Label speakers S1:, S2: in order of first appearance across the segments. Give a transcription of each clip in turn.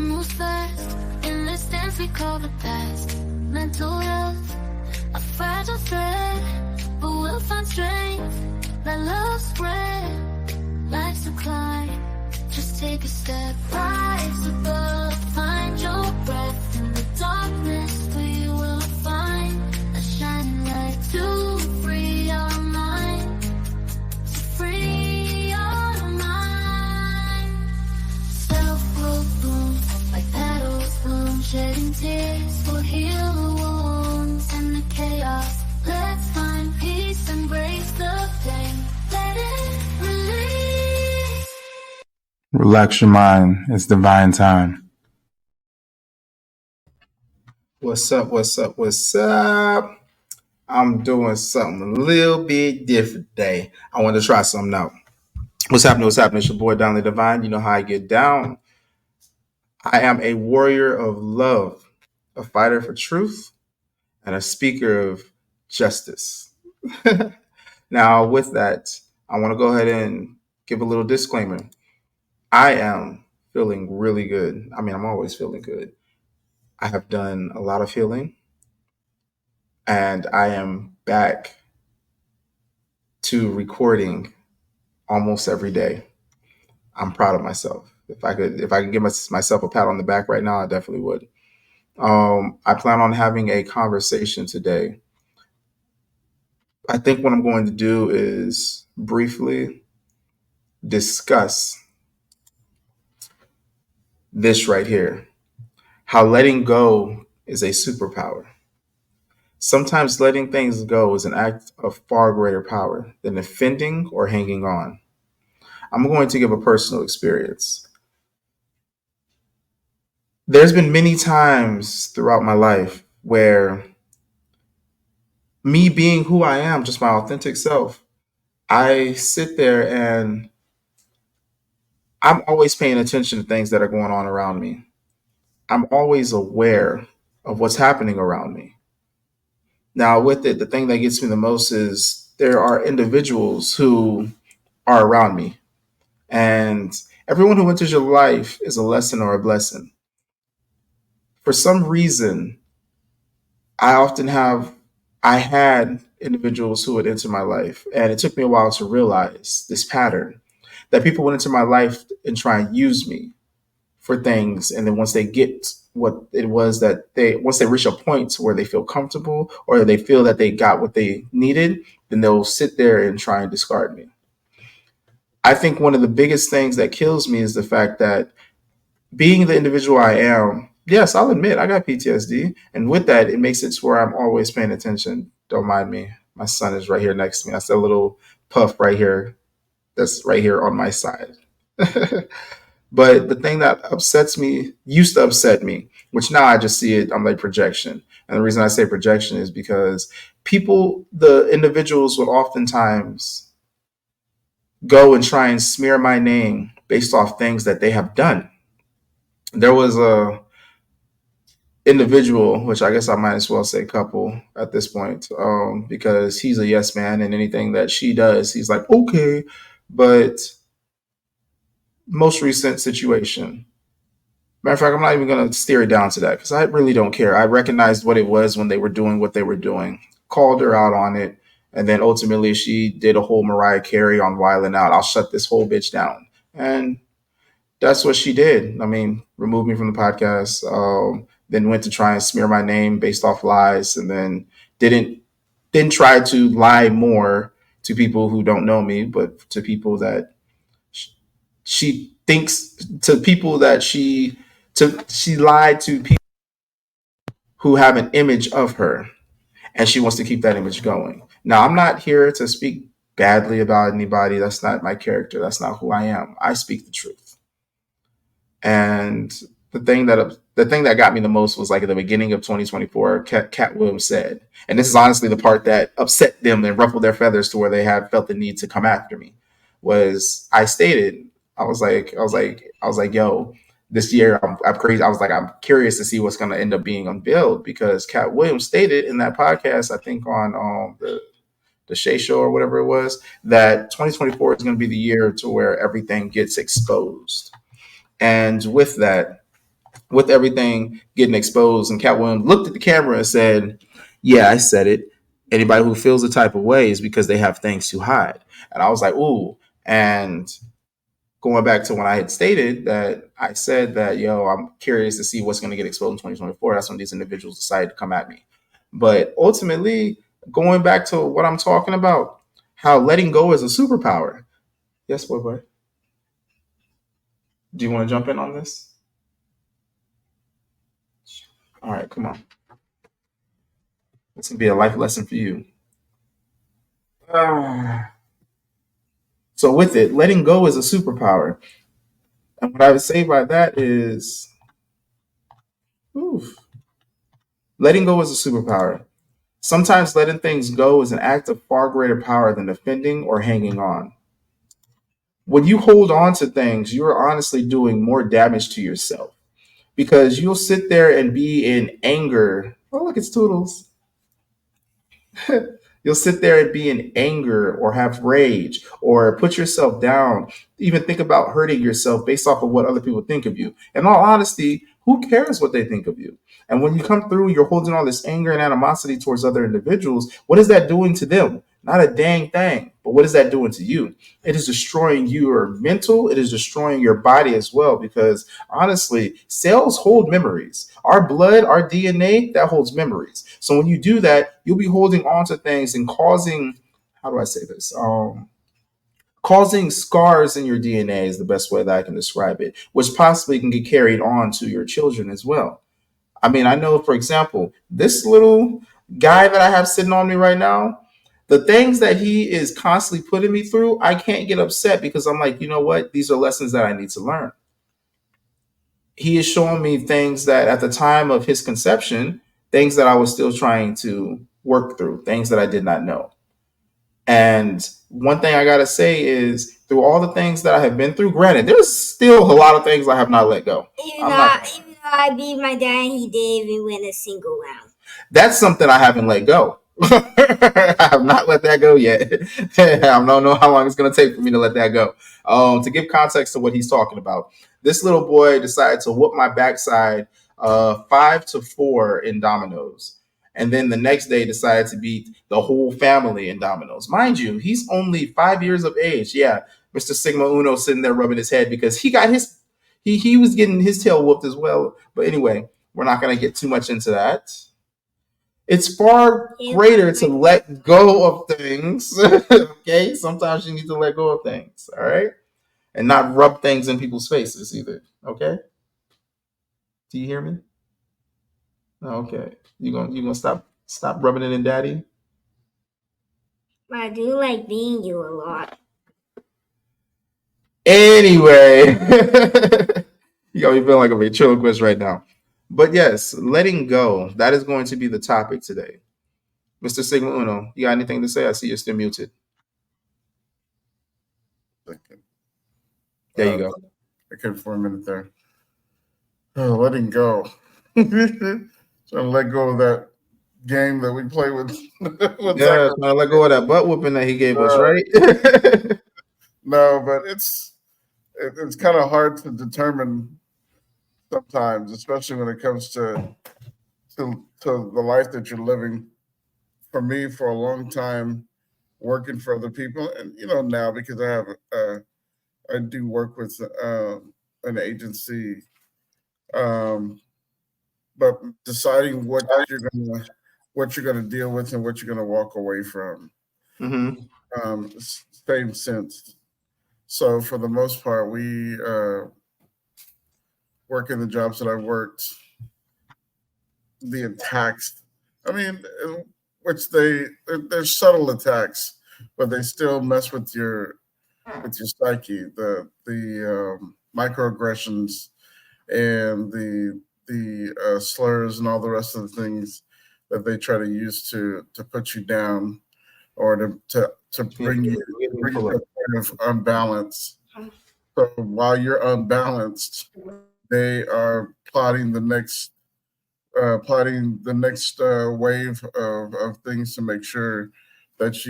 S1: Time moves fast in this dance we call the past. Mental health, a fragile thread, but we'll find strength. Let love spread. Life's a climb. Just take a step, rise above, find your breath in the darkness. We will find a shining light to free our mind, to free our mind. Self-growth blooms like petals bloom, shedding tears will heal the wounds and the chaos. Let's find peace, embrace the pain, let it release.
S2: Relax your mind. It's divine time.
S3: What's up? What's up? What's up? I'm doing something a little bit different today. I want to try something out. What's happening? What's happening? It's your boy Donley Divine. You know how I get down. I am a warrior of love, a fighter for truth, and a speaker of justice. Now, with that, I want to go ahead and give a little disclaimer. I am feeling really good. I mean, I'm always feeling good. I have done a lot of healing, and I am back to recording almost every day. I'm proud of myself. If I could give myself a pat on the back right now, I definitely would. I plan on having a conversation today. I think what I'm going to do is briefly discuss this right here, how letting go is a superpower. Sometimes letting things go is an act of far greater power than offending or hanging on. I'm going to give a personal experience. There's been many times throughout my life where me being who I am, just my authentic self, I sit there and I'm always paying attention to things that are going on around me. I'm always aware of what's happening around me. Now, with it, the thing that gets me the most is there are individuals who are around me, and everyone who enters your life is a lesson or a blessing. For some reason, I often have, I had individuals who would enter my life, and it took me a while to realize this pattern that people would enter my life and try and use me for things. And then once they get what it was that once they reach a point where they feel comfortable or they feel that they got what they needed, then they'll sit there and try and discard me. I think one of the biggest things that kills me is the fact that being the individual I am, yes, I'll admit I got PTSD. And with that, it makes it to where I'm always paying attention. Don't mind me. My son is right here next to me. That's a little puff right here. That's right here on my side. But the thing that upsets me used to upset me, which now I just see it, I'm like projection. And the reason I say projection is because the individuals would oftentimes go and try and smear my name based off things that they have done. There was a individual, which I guess I might as well say couple at this point, because he's a yes man, and anything that she does, he's like, okay. But most recent situation, matter of fact, I'm not even going to steer it down to that because I really don't care. I recognized what it was when they were doing what they were doing, called her out on it, and then ultimately she did a whole Mariah Carey on Wildin' Out. I'll shut this whole bitch down. And that's what she did. I mean, removed me from the podcast, then went to try and smear my name based off lies, and then didn't try to lie more to people who don't know me, but to people that she thinks, to people that she lied to people who have an image of her, and she wants to keep that image going. Now, I'm not here to speak badly about anybody. That's not my character. That's not who I am. I speak the truth. And the thing that got me the most was like at the beginning of 2024, Cat Williams said, and this is honestly the part that upset them and ruffled their feathers to where they had felt the need to come after me, was I stated, I was like, yo, this year I'm crazy. I was like, I'm curious to see what's going to end up being unveiled, because Cat Williams stated in that podcast, I think on the Shay Show or whatever it was, that 2024 is going to be the year to where everything gets exposed. And with that, with everything getting exposed. And Cat Williams looked at the camera and said, "Yeah, I said it. Anybody who feels the type of way is because they have things to hide." And I was like, "Ooh." And going back to when I had stated that I said that, yo, I'm curious to see what's going to get exposed in 2024. That's when these individuals decided to come at me. But ultimately, going back to what I'm talking about, how letting go is a superpower. Yes, boy. Do you want to jump in on this? All right, come on. This can be a life lesson for you. Ah. So with it, letting go is a superpower. And what I would say by that is, oof, letting go is a superpower. Sometimes letting things go is an act of far greater power than defending or hanging on. When you hold on to things, you're honestly doing more damage to yourself because you'll sit there and be in anger. Oh, look, it's Toodles. You'll sit there and be in anger or have rage or put yourself down, even think about hurting yourself based off of what other people think of you. In all honesty, who cares what they think of you? And when you come through, you're holding all this anger and animosity towards other individuals. What is that doing to them? Not a dang thing. But what is that doing to you? It is destroying your mental. It is destroying your body as well. Because honestly, cells hold memories. Our blood, our DNA, that holds memories. So when you do that, you'll be holding on to things and causing, how do I say this? Causing scars in your DNA is the best way that I can describe it, which possibly can get carried on to your children as well. I mean, I know, for example, this little guy that I have sitting on me right now, the things that he is constantly putting me through, I can't get upset because I'm like, you know what? These are lessons that I need to learn. He is showing me things that at the time of his conception, things that I was still trying to work through, things that I did not know. And one thing I got to say is, through all the things that I have been through, granted, there's still a lot of things I have not let go.
S4: Even though I beat my dad, he didn't even win a single round.
S3: That's something I haven't let go. I have not let that go yet. I don't know how long it's going to take for me to let that go. To give context to what he's talking about, this little boy decided to whoop my backside 5-4 in dominoes. And then the next day decided to beat the whole family in dominoes. Mind you, he's only 5 years of age. Yeah, Mr. Sigma Uno sitting there rubbing his head because he was getting his tail whooped as well. But anyway, we're not going to get too much into that. It's far greater to let go of things. Okay, sometimes you need to let go of things. All right, and not rub things in people's faces either. Okay, do you hear me? Okay, you gonna stop rubbing it in, daddy.
S4: But I do like being you a lot.
S3: Anyway, you got me feeling like a ventriloquist right now. But yes, letting go. That is going to be the topic today. Mr. Sigma Uno, you got anything to say? I see you're still muted. There you go.
S5: I could for a minute there. Oh, letting go. Trying to let go of that game that we play with.
S3: Yeah, trying to let go of that butt whooping that he gave us, right?
S5: No, but it's kind of hard to determine sometimes, especially when it comes to the life that you're living. For me, for a long time, working for other people, and now because I do work with an agency, but deciding what you're gonna deal with and what you're gonna walk away from. Same sense. So for the most part, we work in the jobs that I worked. The attacks, I mean, which they're subtle attacks, but they still mess with your psyche. The microaggressions and the slurs and all the rest of the things that they try to use to put you down or to bring you to a point of unbalance. So while you're unbalanced, they are plotting the next wave of things to make sure that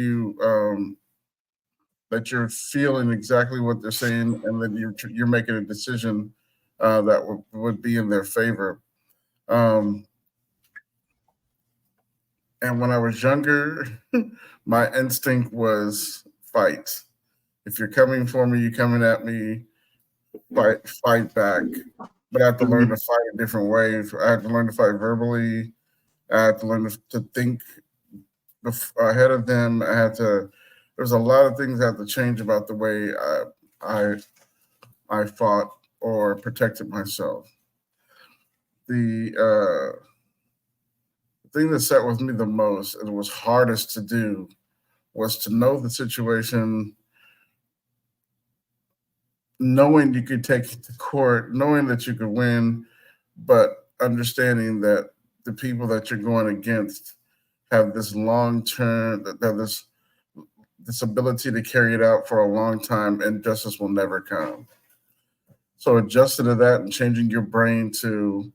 S5: you're feeling exactly what they're saying, and that you're making a decision that would be in their favor. Um, and when I was younger, my instinct was fight. If you're coming for me, you're coming at me, fight back. But I had to learn to
S3: Mhm.
S5: fight a different way. I had to learn to fight verbally. I had to learn to think ahead of them. I had to. There's a lot of things I had to change about the way I I fought or protected myself. The thing that sat with me the most and was hardest to do was to know the situation, knowing you could take it to court, knowing that you could win, but understanding that the people that you're going against have this long term, have this ability to carry it out for a long time, and justice will never come. So adjusting to that and changing your brain to,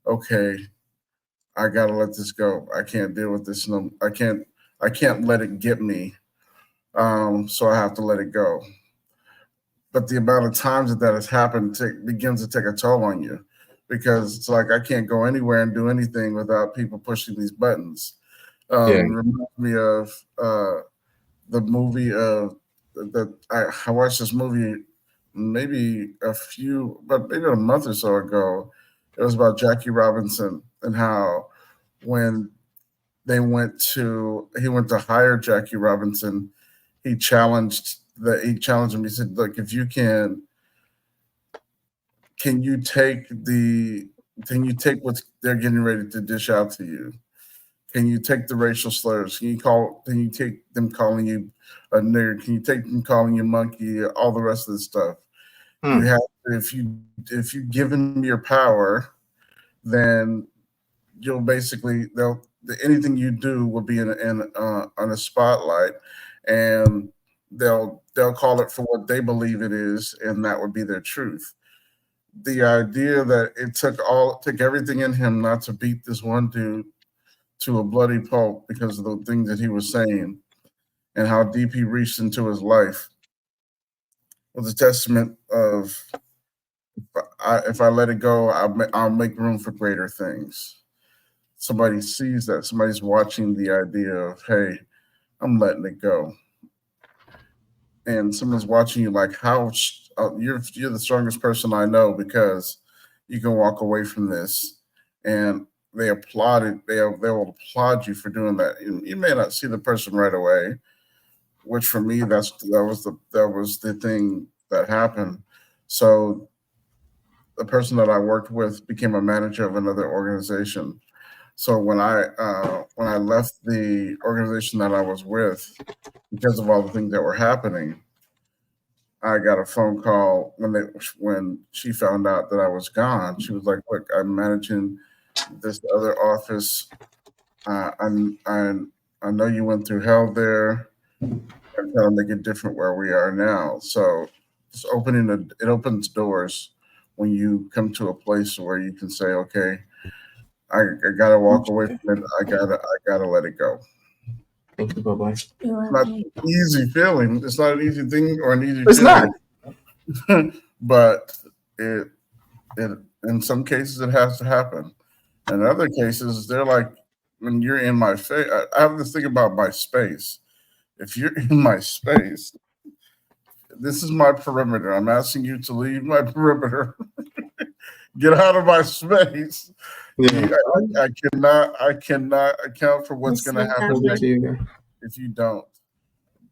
S5: okay, I gotta let this go. I can't deal with this. No, I can't let it get me. So I have to let it go. But the amount of times that has happened begins to take a toll on you, because it's like I can't go anywhere and do anything without people pushing these buttons.
S3: Yeah.
S5: Reminds me of the movie of that I watched this movie but maybe a month or so ago. It was about Jackie Robinson and how when he went to hire Jackie Robinson, he challenged him. He said, "Look, if you can you take what they're getting ready to dish out to you? Can you take the racial slurs? Can you take them calling you a nerd? Can you take them calling you monkey? All the rest of the stuff. You
S3: Hmm.
S5: have if you give them your power, then you'll basically they'll anything you do will be in on a spotlight, and they'll call it for what they believe it is, and that would be their truth. The idea that it took everything in him not to beat this one dude to a bloody pulp because of the things that he was saying and how deep he reached into his life was a testament of if I let it go, I'll make room for greater things. Somebody sees that. Somebody's watching the idea of, hey, I'm letting it go. And someone's watching you like, you're the strongest person I know because you can walk away from this. And they applaud it. They will applaud you for doing that. You may not see the person right away, which for me that was the thing that happened. So the person that I worked with became a manager of another organization. So when I left the organization that I was with because of all the things that were happening, I got a phone call when she found out that I was gone. She was like, "Look, I'm managing this other office. Uh, I'm, I'm, I know you went through hell there. I'm trying to make it different where we are now. So it opens doors when you come to a place where you can say, okay, I gotta walk away from it. I gotta let it go.
S3: Thank you, bye-bye.
S5: It's not an easy feeling. It's not an easy thing or an easy
S3: It's not.
S5: feeling, but it in some cases it has to happen. In other cases, they're like when you're in my face. I have this thing about my space. If you're in my space, this is my perimeter. I'm asking you to leave my perimeter. Get out of my space.
S3: Yeah.
S5: I cannot account for what's going to
S3: I'll
S5: happen
S3: get
S5: next
S3: to you.
S5: if you don't.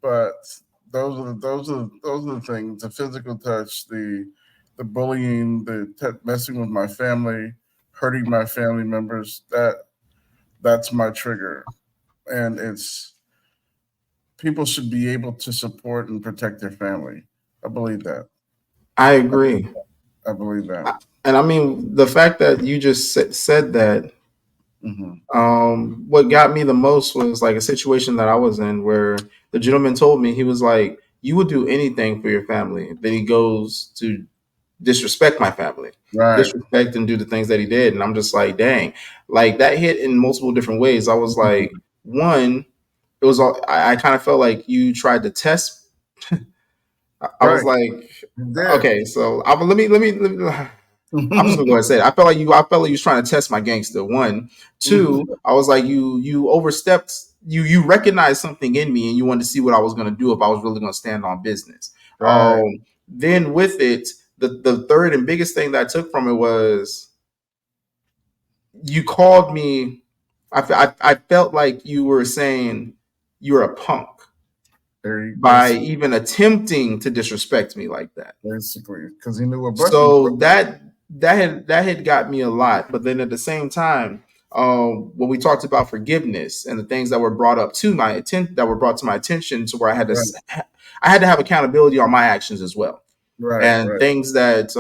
S5: But those are the things: the physical touch, the bullying, messing with my family, hurting my family members. That's my trigger, and it's people should be able to support and protect their family. I believe that.
S3: I
S5: I,
S3: agree.
S5: I believe that.
S3: And I mean, the fact that you just said that,
S5: Hmm.
S3: what got me the most was like a situation that I was in where the gentleman told me, he was like, "You would do anything for your family." Then he goes to disrespect my family,
S5: Right.
S3: disrespect and do the things that he did. And I'm just like, dang, like that hit in multiple different ways. I was like, one, it was all, I kind of felt like you tried to test. I was
S5: Right.
S3: like,
S5: You did.
S3: okay, so let me. I'm just gonna go ahead and say it. I felt like you was trying to test my gangster. One, two. I was like, you overstepped. You recognized something in me, and you wanted to see what I was gonna do if I was really gonna stand on business.
S5: Right.
S3: Then with it, the third and biggest thing that I took from it was you called me. I felt like you were saying you're a punk by even attempting to disrespect me like that.
S5: Basically, because he knew a bunch.
S3: So that had got me a lot. But then at the same time, when we talked about forgiveness and the things that were brought up to my attention, that were brought to my attention, to where I had to have accountability on my actions as well, and things that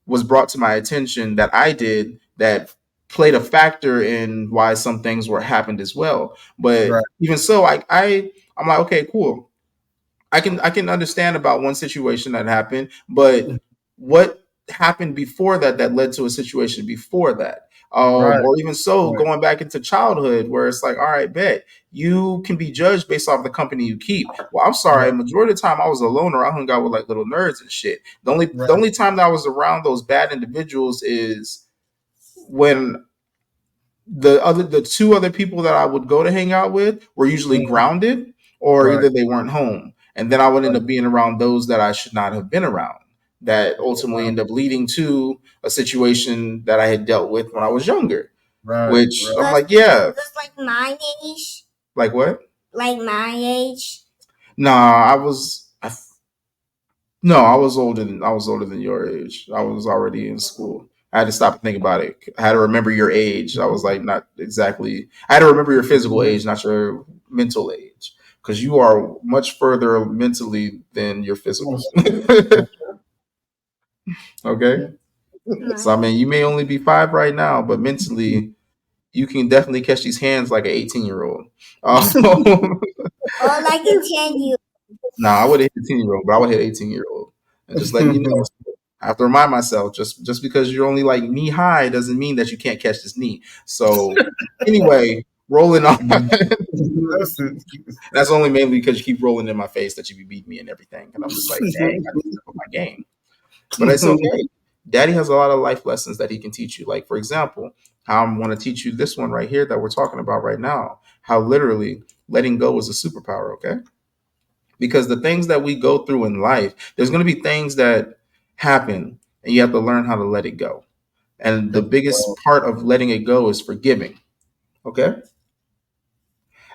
S3: was brought to my attention that I did that played a factor in why some things were happened as well. But even so, I'm like, okay, cool. I can understand about one situation that happened, but what happened before that that led to a situation before that? Or even so, going back into childhood, where it's like, all right, bet you can be judged based off the company you keep. Well, I'm sorry, majority of the time I was a loner. I hung out with like little nerds and shit. The only time that I was around those bad individuals is when the two other people that I would go to hang out with were usually grounded, or either they weren't home. And then I would end up being around those that I should not have been around, that ultimately end up leading to a situation that I had dealt with when I was younger. Which I'm like, yeah.
S4: Just like my age.
S3: Like what?
S4: Like my age.
S3: Nah, I was older than your age. I was already in school. I had to stop and think about it. I had to remember your age. I was like, not exactly. I had to remember your physical age, not your mental age, because you are much further mentally than your physical. Okay. So I mean, you may only be 5 right now, but mentally, you can definitely catch these hands like an 18-year-old.
S4: Or like a 10-year-old.
S3: Nah, I would have hit a 10-year-old, but I would hit 18-year-old. And just letting you know, I have to remind myself, just because you're only like knee high doesn't mean that you can't catch this knee. So anyway, rolling on. That's only mainly because you keep rolling in my face that you be beating me and everything. And I'm just like, dang, I need to step up my game. But it's okay. Daddy has a lot of life lessons that he can teach you. Like, for example, how I'm going to teach you this one right here that we're talking about right now. How literally letting go is a superpower, okay? Because the things that we go through in life, there's going to be things that happen and you have to learn how to let it go. And the biggest part of letting it go is forgiving. Okay.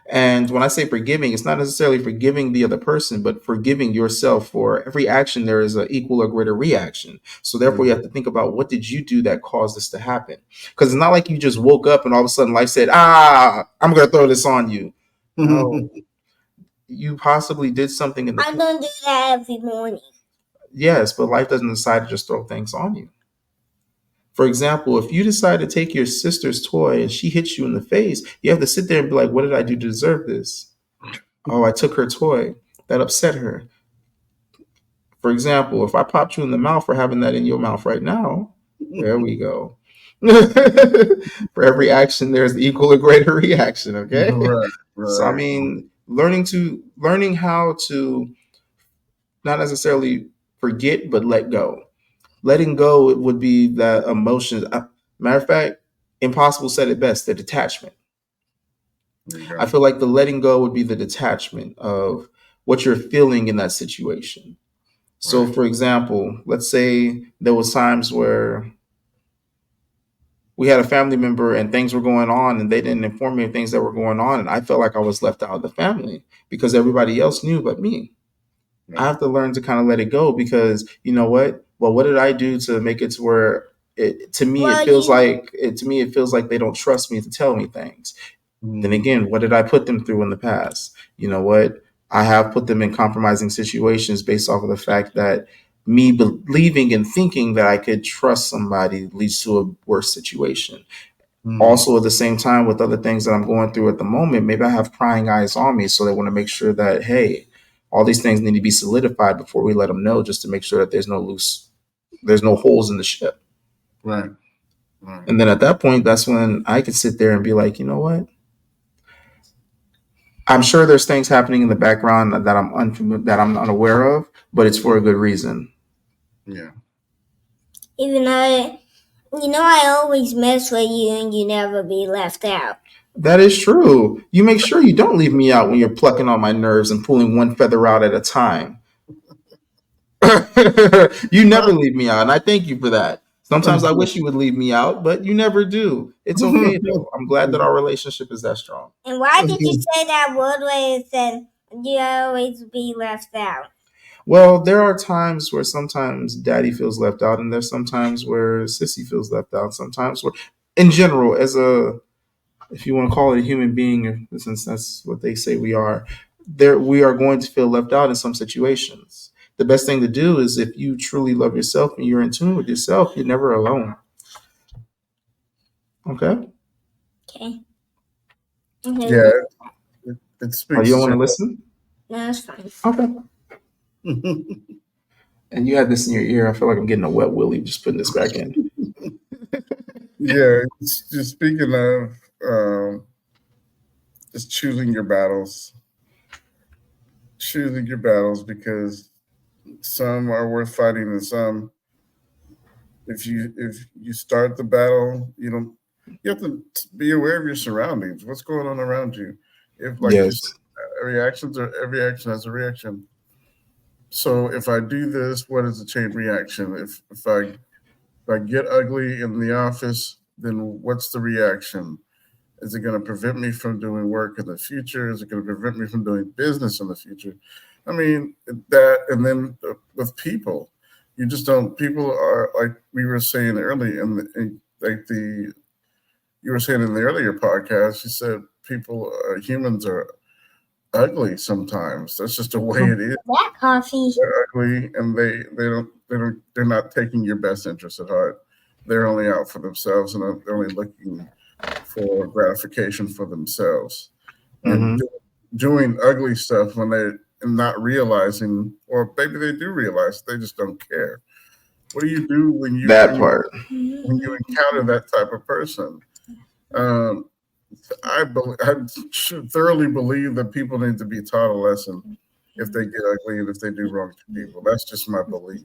S3: And when I say forgiving, it's not necessarily forgiving the other person, but forgiving yourself. For every action, there is an equal or greater reaction. So therefore, you have to think about, what did you do that caused this to happen? Because it's not like you just woke up and all of a sudden life said, I'm going to throw this on you. No. You possibly did something in the.
S4: I don't do that every morning.
S3: Yes, but life doesn't decide to just throw things on you. For example, if you decide to take your sister's toy and she hits you in the face, you have to sit there and be like, what did I do to deserve this? Oh, I took her toy. That upset her. For example, if I popped you in the mouth for having that in your mouth right now, there we go. For every action, there's the equal or greater reaction. Okay. So I mean, learning how to not necessarily forget, but let go. Letting go would be that emotion. Matter of fact, Impossible said it best: the detachment. I feel like the letting go would be the detachment of what you're feeling in that situation. So, for example, let's say there was times where we had a family member and things were going on and they didn't inform me of things that were going on, and I felt like I was left out of the family because everybody else knew but me. I have to learn to kind of let it go, because you know what? Well, what did I do to make it to where it feels like they don't trust me to tell me things? Then again, what did I put them through in the past? You know what? I have put them in compromising situations based off of the fact that me believing and thinking that I could trust somebody leads to a worse situation. Also, at the same time, with other things that I'm going through at the moment, maybe I have prying eyes on me. So they want to make sure that, hey, all these things need to be solidified before we let them know, just to make sure that there's no holes in the ship.
S5: Right.
S3: And then at that point, that's when I could sit there and be like, you know what? I'm sure there's things happening in the background that I'm unaware of, but it's for a good reason.
S5: Yeah.
S4: Even though, I always mess with you and you never be left out.
S3: That is true. You make sure you don't leave me out when you're plucking on my nerves and pulling one feather out at a time. You never leave me out, and I thank you for that. Sometimes I wish you would leave me out, but you never do. It's okay though. I'm glad that our relationship is that strong.
S4: And why did you say that word where it said you always be left out?
S3: Well, there are times where sometimes daddy feels left out, and there's sometimes where sissy feels left out. Sometimes where, in general, as a, if you want to call it a human being, since that's what they say we are, there we are going to feel left out in some situations. The best thing to do is if you truly love yourself and you're in tune with yourself, you're never alone. Okay?
S4: Okay.
S5: Yeah, it
S3: Oh,
S5: speaks
S3: you don't want to
S5: to
S3: listen?
S4: No, it's fine.
S3: Okay. And you had this in your ear. I feel like I'm getting a wet willy just putting this back in.
S5: yeah. It's just speaking of just choosing your battles, because some are worth fighting and some, if you start the battle, you have to be aware of your surroundings. What's going on around you? If, like you
S3: Yes.
S5: said, every action has a reaction. So if I do this, what is the chain reaction? If I get ugly in the office, then what's the reaction? Is it going to prevent me from doing work in the future? Is it going to prevent me from doing business in the future? I mean, that, and then with people, you just don't, people are, like we were saying earlier, you were saying in the earlier podcast, you said humans are ugly sometimes. That's just the way it is.
S4: That coffee.
S5: They're ugly, and they're not taking your best interest at heart. They're only out for themselves, and they're only looking for gratification for themselves, and doing ugly stuff when they're not realizing, or maybe they do realize, they just don't care. What do you do when you
S3: Part.
S5: when you encounter that type of person? I thoroughly believe that people need to be taught a lesson if they get ugly and if they do wrong to people. That's just my belief,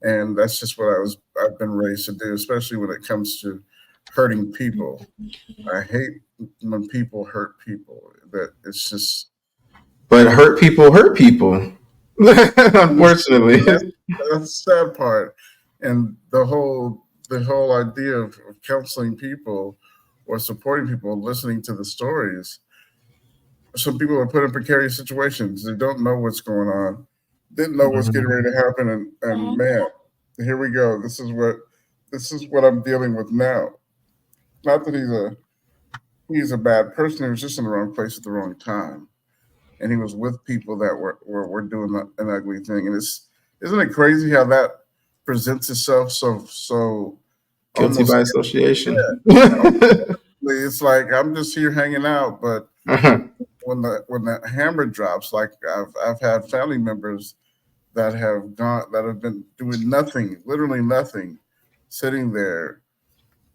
S5: and that's just what I've been raised to do, especially when it comes to hurting people. I hate when people hurt people. That it's just.
S3: But hurt people hurt people. Unfortunately.
S5: That's the sad part. And the whole idea of counseling people or supporting people, listening to the stories. Some people are put in precarious situations. They don't know what's going on, didn't know what's getting ready to happen, and man, here we go. This is what I'm dealing with now. Not that he's a bad person. He was just in the wrong place at the wrong time, and he was with people that were doing an ugly thing. And isn't it crazy how that presents itself so
S3: Guilty
S5: almost,
S3: by association.
S5: it's like I'm just here hanging out, but when the hammer drops, like I've had family members that have been doing nothing, literally nothing, sitting there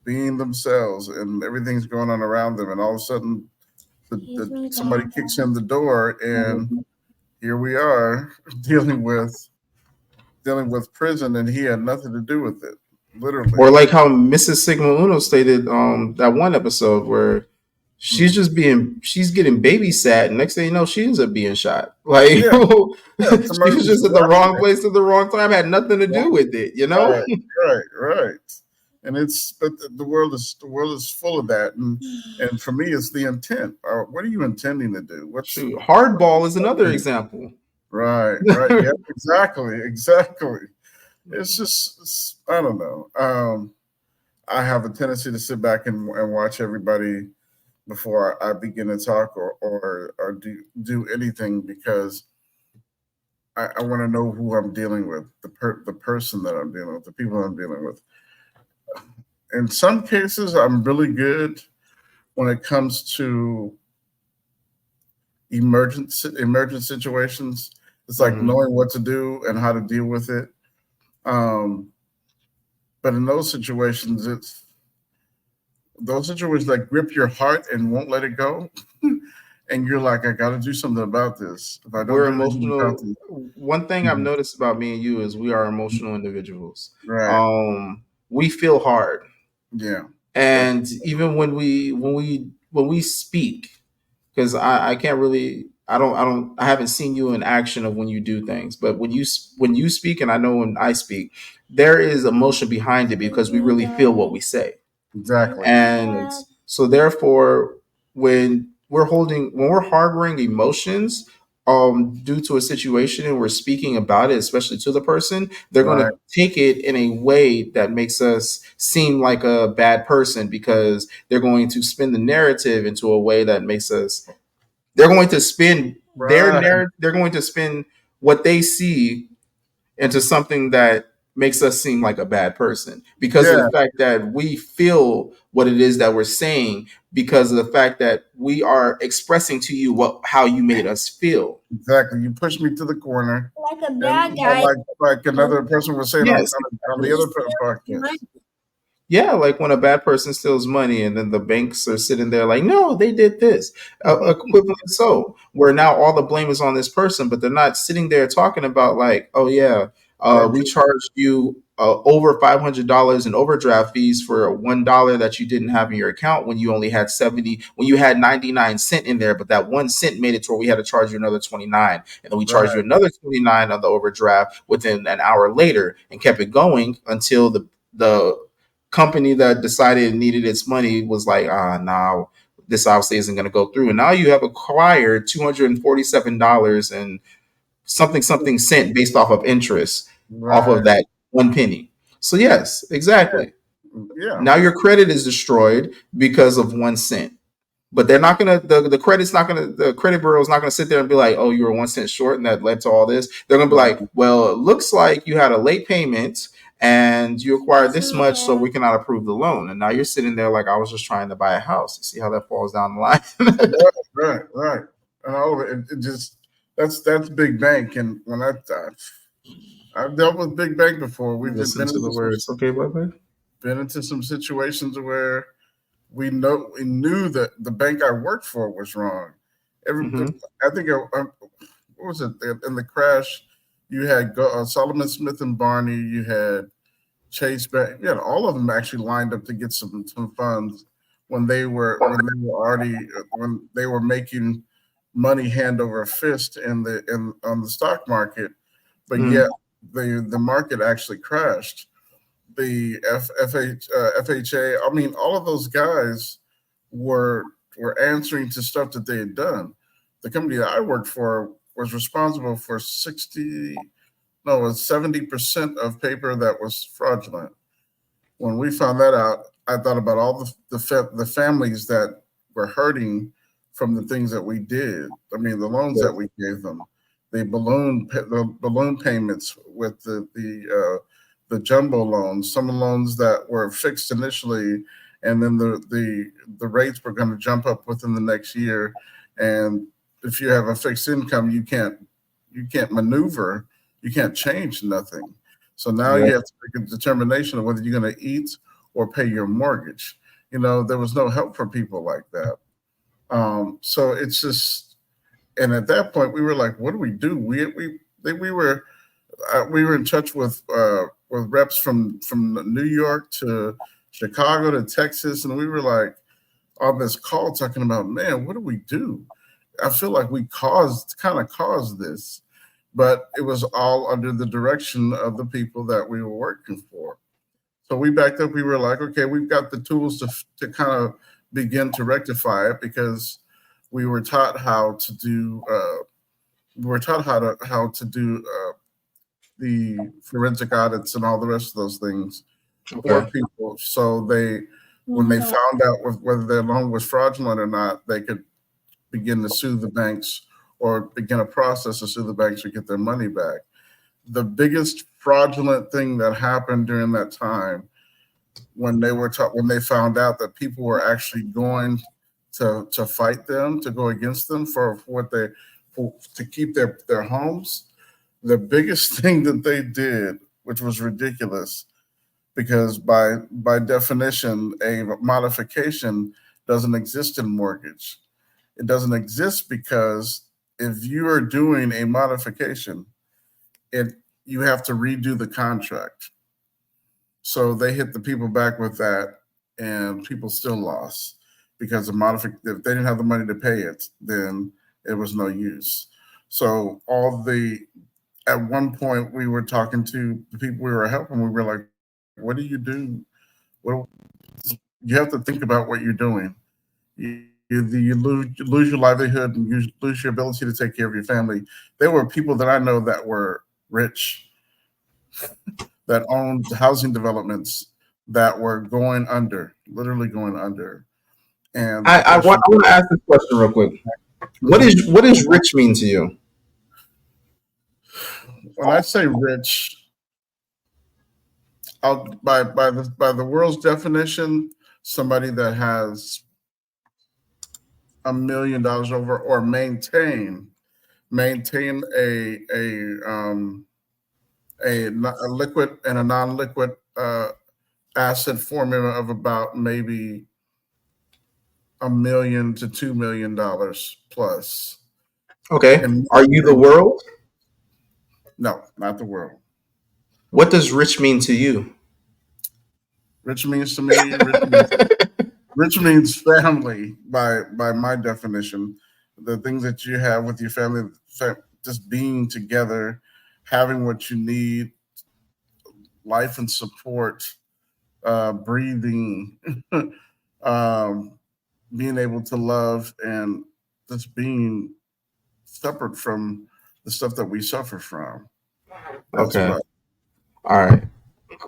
S5: being themselves, and everything's going on around them, and all of a sudden somebody kicks in the door, and here we are dealing with prison, and he had nothing to do with it, literally.
S3: Or like how Mrs. Sigma Uno stated that one episode where she's getting babysat, and next thing you know, she ends up being shot. Like she was just at the wrong place at the wrong time, had nothing to do with it,
S5: Right. And but the world is full of that, and for me, it's the intent. What are you intending to do?
S3: Hardball is another example.
S5: Right. Yeah, exactly. It's just I don't know. I have a tendency to sit back and watch everybody before I begin to talk or do anything, because I want to know who I'm dealing with, the person that I'm dealing with, the people I'm dealing with. In some cases, I'm really good when it comes to emergent situations. It's like knowing what to do and how to deal with it. But in those situations, that grip your heart and won't let it go. and you're like, I got to do something about this. If I don't
S3: We're
S5: do anything about
S3: emotional.
S5: this,
S3: One thing I've
S5: Mhm.
S3: noticed about me and you is we are emotional individuals.
S5: Right?
S3: We feel hard,
S5: Yeah, that's
S3: and even when we speak, because I can't really I haven't seen you in action of when you do things, but when you speak, and I know when I speak, there is emotion behind it because we really feel what we say.
S5: exactly
S3: And so therefore, when we're harboring emotions due to a situation and we're speaking about it, especially to the person, they're going
S5: right.
S3: to take it in a way that makes us seem like a bad person because they're going to spin the narrative into a way that makes us they're going to spin their
S5: Right.
S3: narrative, they're going to spin what they see into something that makes us seem like a bad person because of
S5: Yeah,
S3: the fact that we feel what it is that we're saying, because of the fact that we are expressing to you what how you made us feel.
S5: exactly. You push me to the corner,
S4: Like a
S5: and
S4: bad guy.
S5: like another person was saying
S3: Yes,
S5: on the
S3: exactly.
S5: other
S4: He steals
S5: podcast.
S4: money.
S3: Yeah, like when a bad person steals money and then the banks are sitting there like, no, they did this. Equivalent so, where now all the blame is on this person, but they're not sitting there talking about like, oh yeah,
S5: Or
S3: we charged you over $500 in overdraft fees for $1 that you didn't have in your account when you only had 70, when you had 99 cents in there, but that 1 cent made it to where we had to charge you another 29, and then we charged you
S5: right,
S3: another 29 on the overdraft within an hour later, and kept it going until the company that decided it needed its money was like, nah, this obviously isn't going to go through. And now you have acquired $247 and something cent based off of interest off of
S5: right.
S3: that 1 penny. So, yes, exactly.
S5: Yeah,
S3: Now your credit is destroyed because of 1 cent. But they're not gonna the credit bureau is not gonna sit there and be like, oh, you were 1 cent short and that led to all this. They're gonna be like,
S5: right.
S3: well, it looks like you had a late payment and you acquired this much, so we cannot approve the loan. And now you're sitting there like, I was just trying to buy a house. You see how that falls down the line?
S5: Right. And all of it just that's big bank. And when I've dealt with big bank before, we've
S3: Listen to the words. Okay, bye.
S5: been into some situations where we knew that the bank I worked for was wrong.
S3: Mm-hmm.
S5: I think what was it in the crash? You had Solomon Smith and Barney. You had Chase Bank. Yeah, all of them actually lined up to get some funds when they were making money hand over fist in on the stock market, but
S3: Mm-hmm.
S5: yet the market actually crashed. The FHA, I mean, all of those guys were answering to stuff that they had done. The company that I worked for was responsible for 70% of paper that was fraudulent. When we found that out, I thought about all the families that were hurting from the things that we did. I mean, the loans that we gave them, the balloon payments with the jumbo loans, some loans that were fixed initially, and then the rates were going to jump up within the next year. And if you have a fixed income, you can't maneuver, you can't change nothing. So now
S3: Yeah.
S5: you have to make a determination of whether you're going to eat or pay your mortgage. You know, there was no help for people like that. So it's just, and at that point we were like, what do we do? We were in touch with reps from New York to Chicago to Texas, and we were like on this call talking about, man, what do we do? I feel like we kind of caused this, but it was all under the direction of the people that we were working for. So we backed up. We were like, okay, we've got the tools to kind of begin to rectify it because we were taught how to do. We were taught how to do the forensic audits and all the rest of those things for
S3: Okay.
S5: people. So when they found out whether their loan was fraudulent or not, they could begin to sue the banks or begin a process to sue the banks to get their money back. The biggest fraudulent thing that happened during that time when they found out that people were actually going to fight them, to go against them to keep their homes, the biggest thing that they did, which was ridiculous, because by definition, a modification doesn't exist in mortgage. It doesn't exist because if you are doing a modification, it you have to redo the contract. So they hit the people back with that, and people still lost because if they didn't have the money to pay it, then it was no use. So at one point we were talking to the people we were helping. We were like, "What do you do? Well, you have to think about what you're doing. You lose your livelihood and you lose your ability to take care of your family." There were people that I know that were rich that owned housing developments that were going under, literally going under. And the
S3: I
S5: question,
S3: want to ask this question real quick.
S5: Mhm.
S3: What does rich mean to you?
S5: When I say rich, by the world's definition, somebody that has $1 million over or maintain a liquid and a non-liquid asset formula of about maybe $1 million to $2 million plus.
S3: Okay.
S5: And
S3: Are you the world?
S5: no, not the world.
S3: What does rich mean to you?
S5: Rich means to me, rich means family by my definition. The things that you have with your family, just being together, having what you need, life and support, breathing, um, being able to love, and just being separate from the stuff that we suffer from. That's what
S3: Okay.
S5: I.
S3: All right.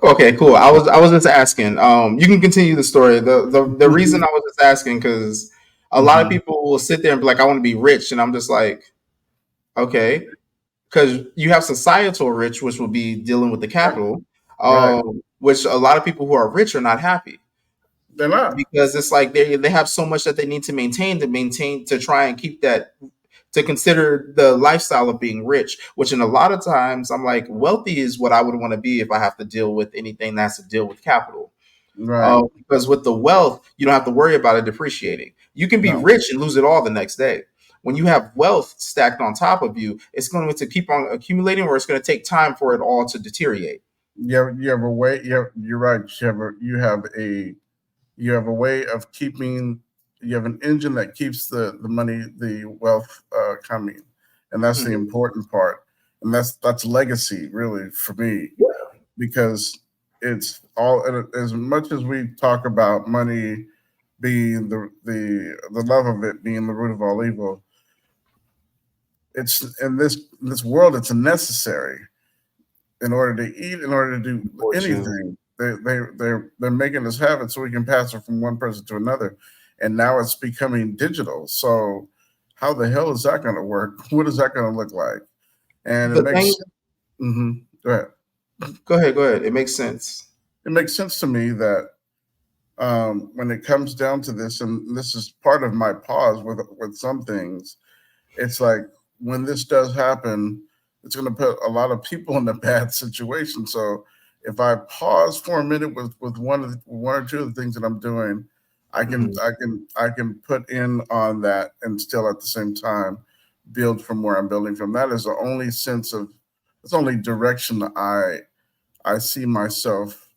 S3: Okay, cool. I was just asking. You can continue the story. The reason
S5: Mhm,
S3: I was just asking because a lot of
S5: mhm.
S3: people will sit there and be like, "I want to be rich," and I'm just like, okay, because you have societal rich, which will be dealing with the
S5: Right,
S3: capital,
S5: right.
S3: which a lot of people who are rich are not happy
S5: They're not.
S3: because it's like they have so much that they need to maintain to try and keep that to consider the lifestyle of being rich, which in a lot of times I'm like, wealthy is what I would want to be if I have to deal with anything that has to deal with capital.
S5: Right.
S3: Because with the wealth, you don't have to worry about it depreciating. You can be
S5: No.
S3: rich and lose it all the next day. When you have wealth stacked on top of you, it's going to keep on accumulating, or it's going to take time for it all to deteriorate.
S5: You have a way. You're right. You have a way of keeping. You have an engine that keeps the money, the wealth coming, and that's the
S3: Mhm.
S5: important part. And that's legacy, really, for me, because it's all as much as we talk about money being the love of it being the root of all evil. It's in this world. It's necessary in order to eat, in order to do
S3: Unfortunately.
S5: anything. They're making us have it so we can pass it from one person to another, and now it's becoming digital. So how the hell is that going to work? What is that going to look like? And it
S3: The thing,
S5: makes go ahead.
S3: go ahead, go ahead. It makes sense.
S5: It makes sense to me that when it comes down to this, and this is part of my pause with some things, it's like when this does happen, it's going to put a lot of people in a bad situation. So if I pause for a minute with one or two of the things that I'm doing,
S3: Mhm.
S5: I can put in on that and still at the same time build from where I'm building from. That is the only sense of it's only direction that I see myself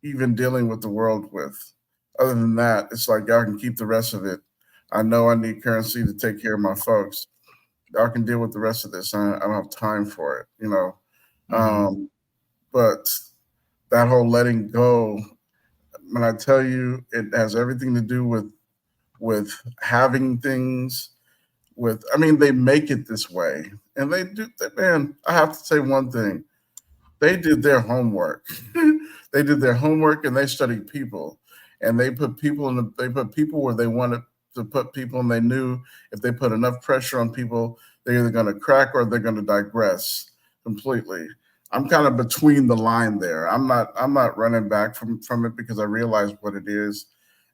S5: even dealing with the world with. Other than that, it's like y'all can keep the rest of it. I know I need currency to take care of my folks. I can deal with the rest of this. I don't have time for it, you know.
S3: Mhm.
S5: But that whole letting go, when I tell you, it has everything to do with having things. With I mean, they make it this way, and they do. Man, I have to say one thing: they did their homework. They did their homework, and they studied people, and they put people where they wanted to put people, and they knew if they put enough pressure on people, they're either going to crack or they're going to digress completely. I'm kind of between the line there. I'm not running back from it because I realize what it is,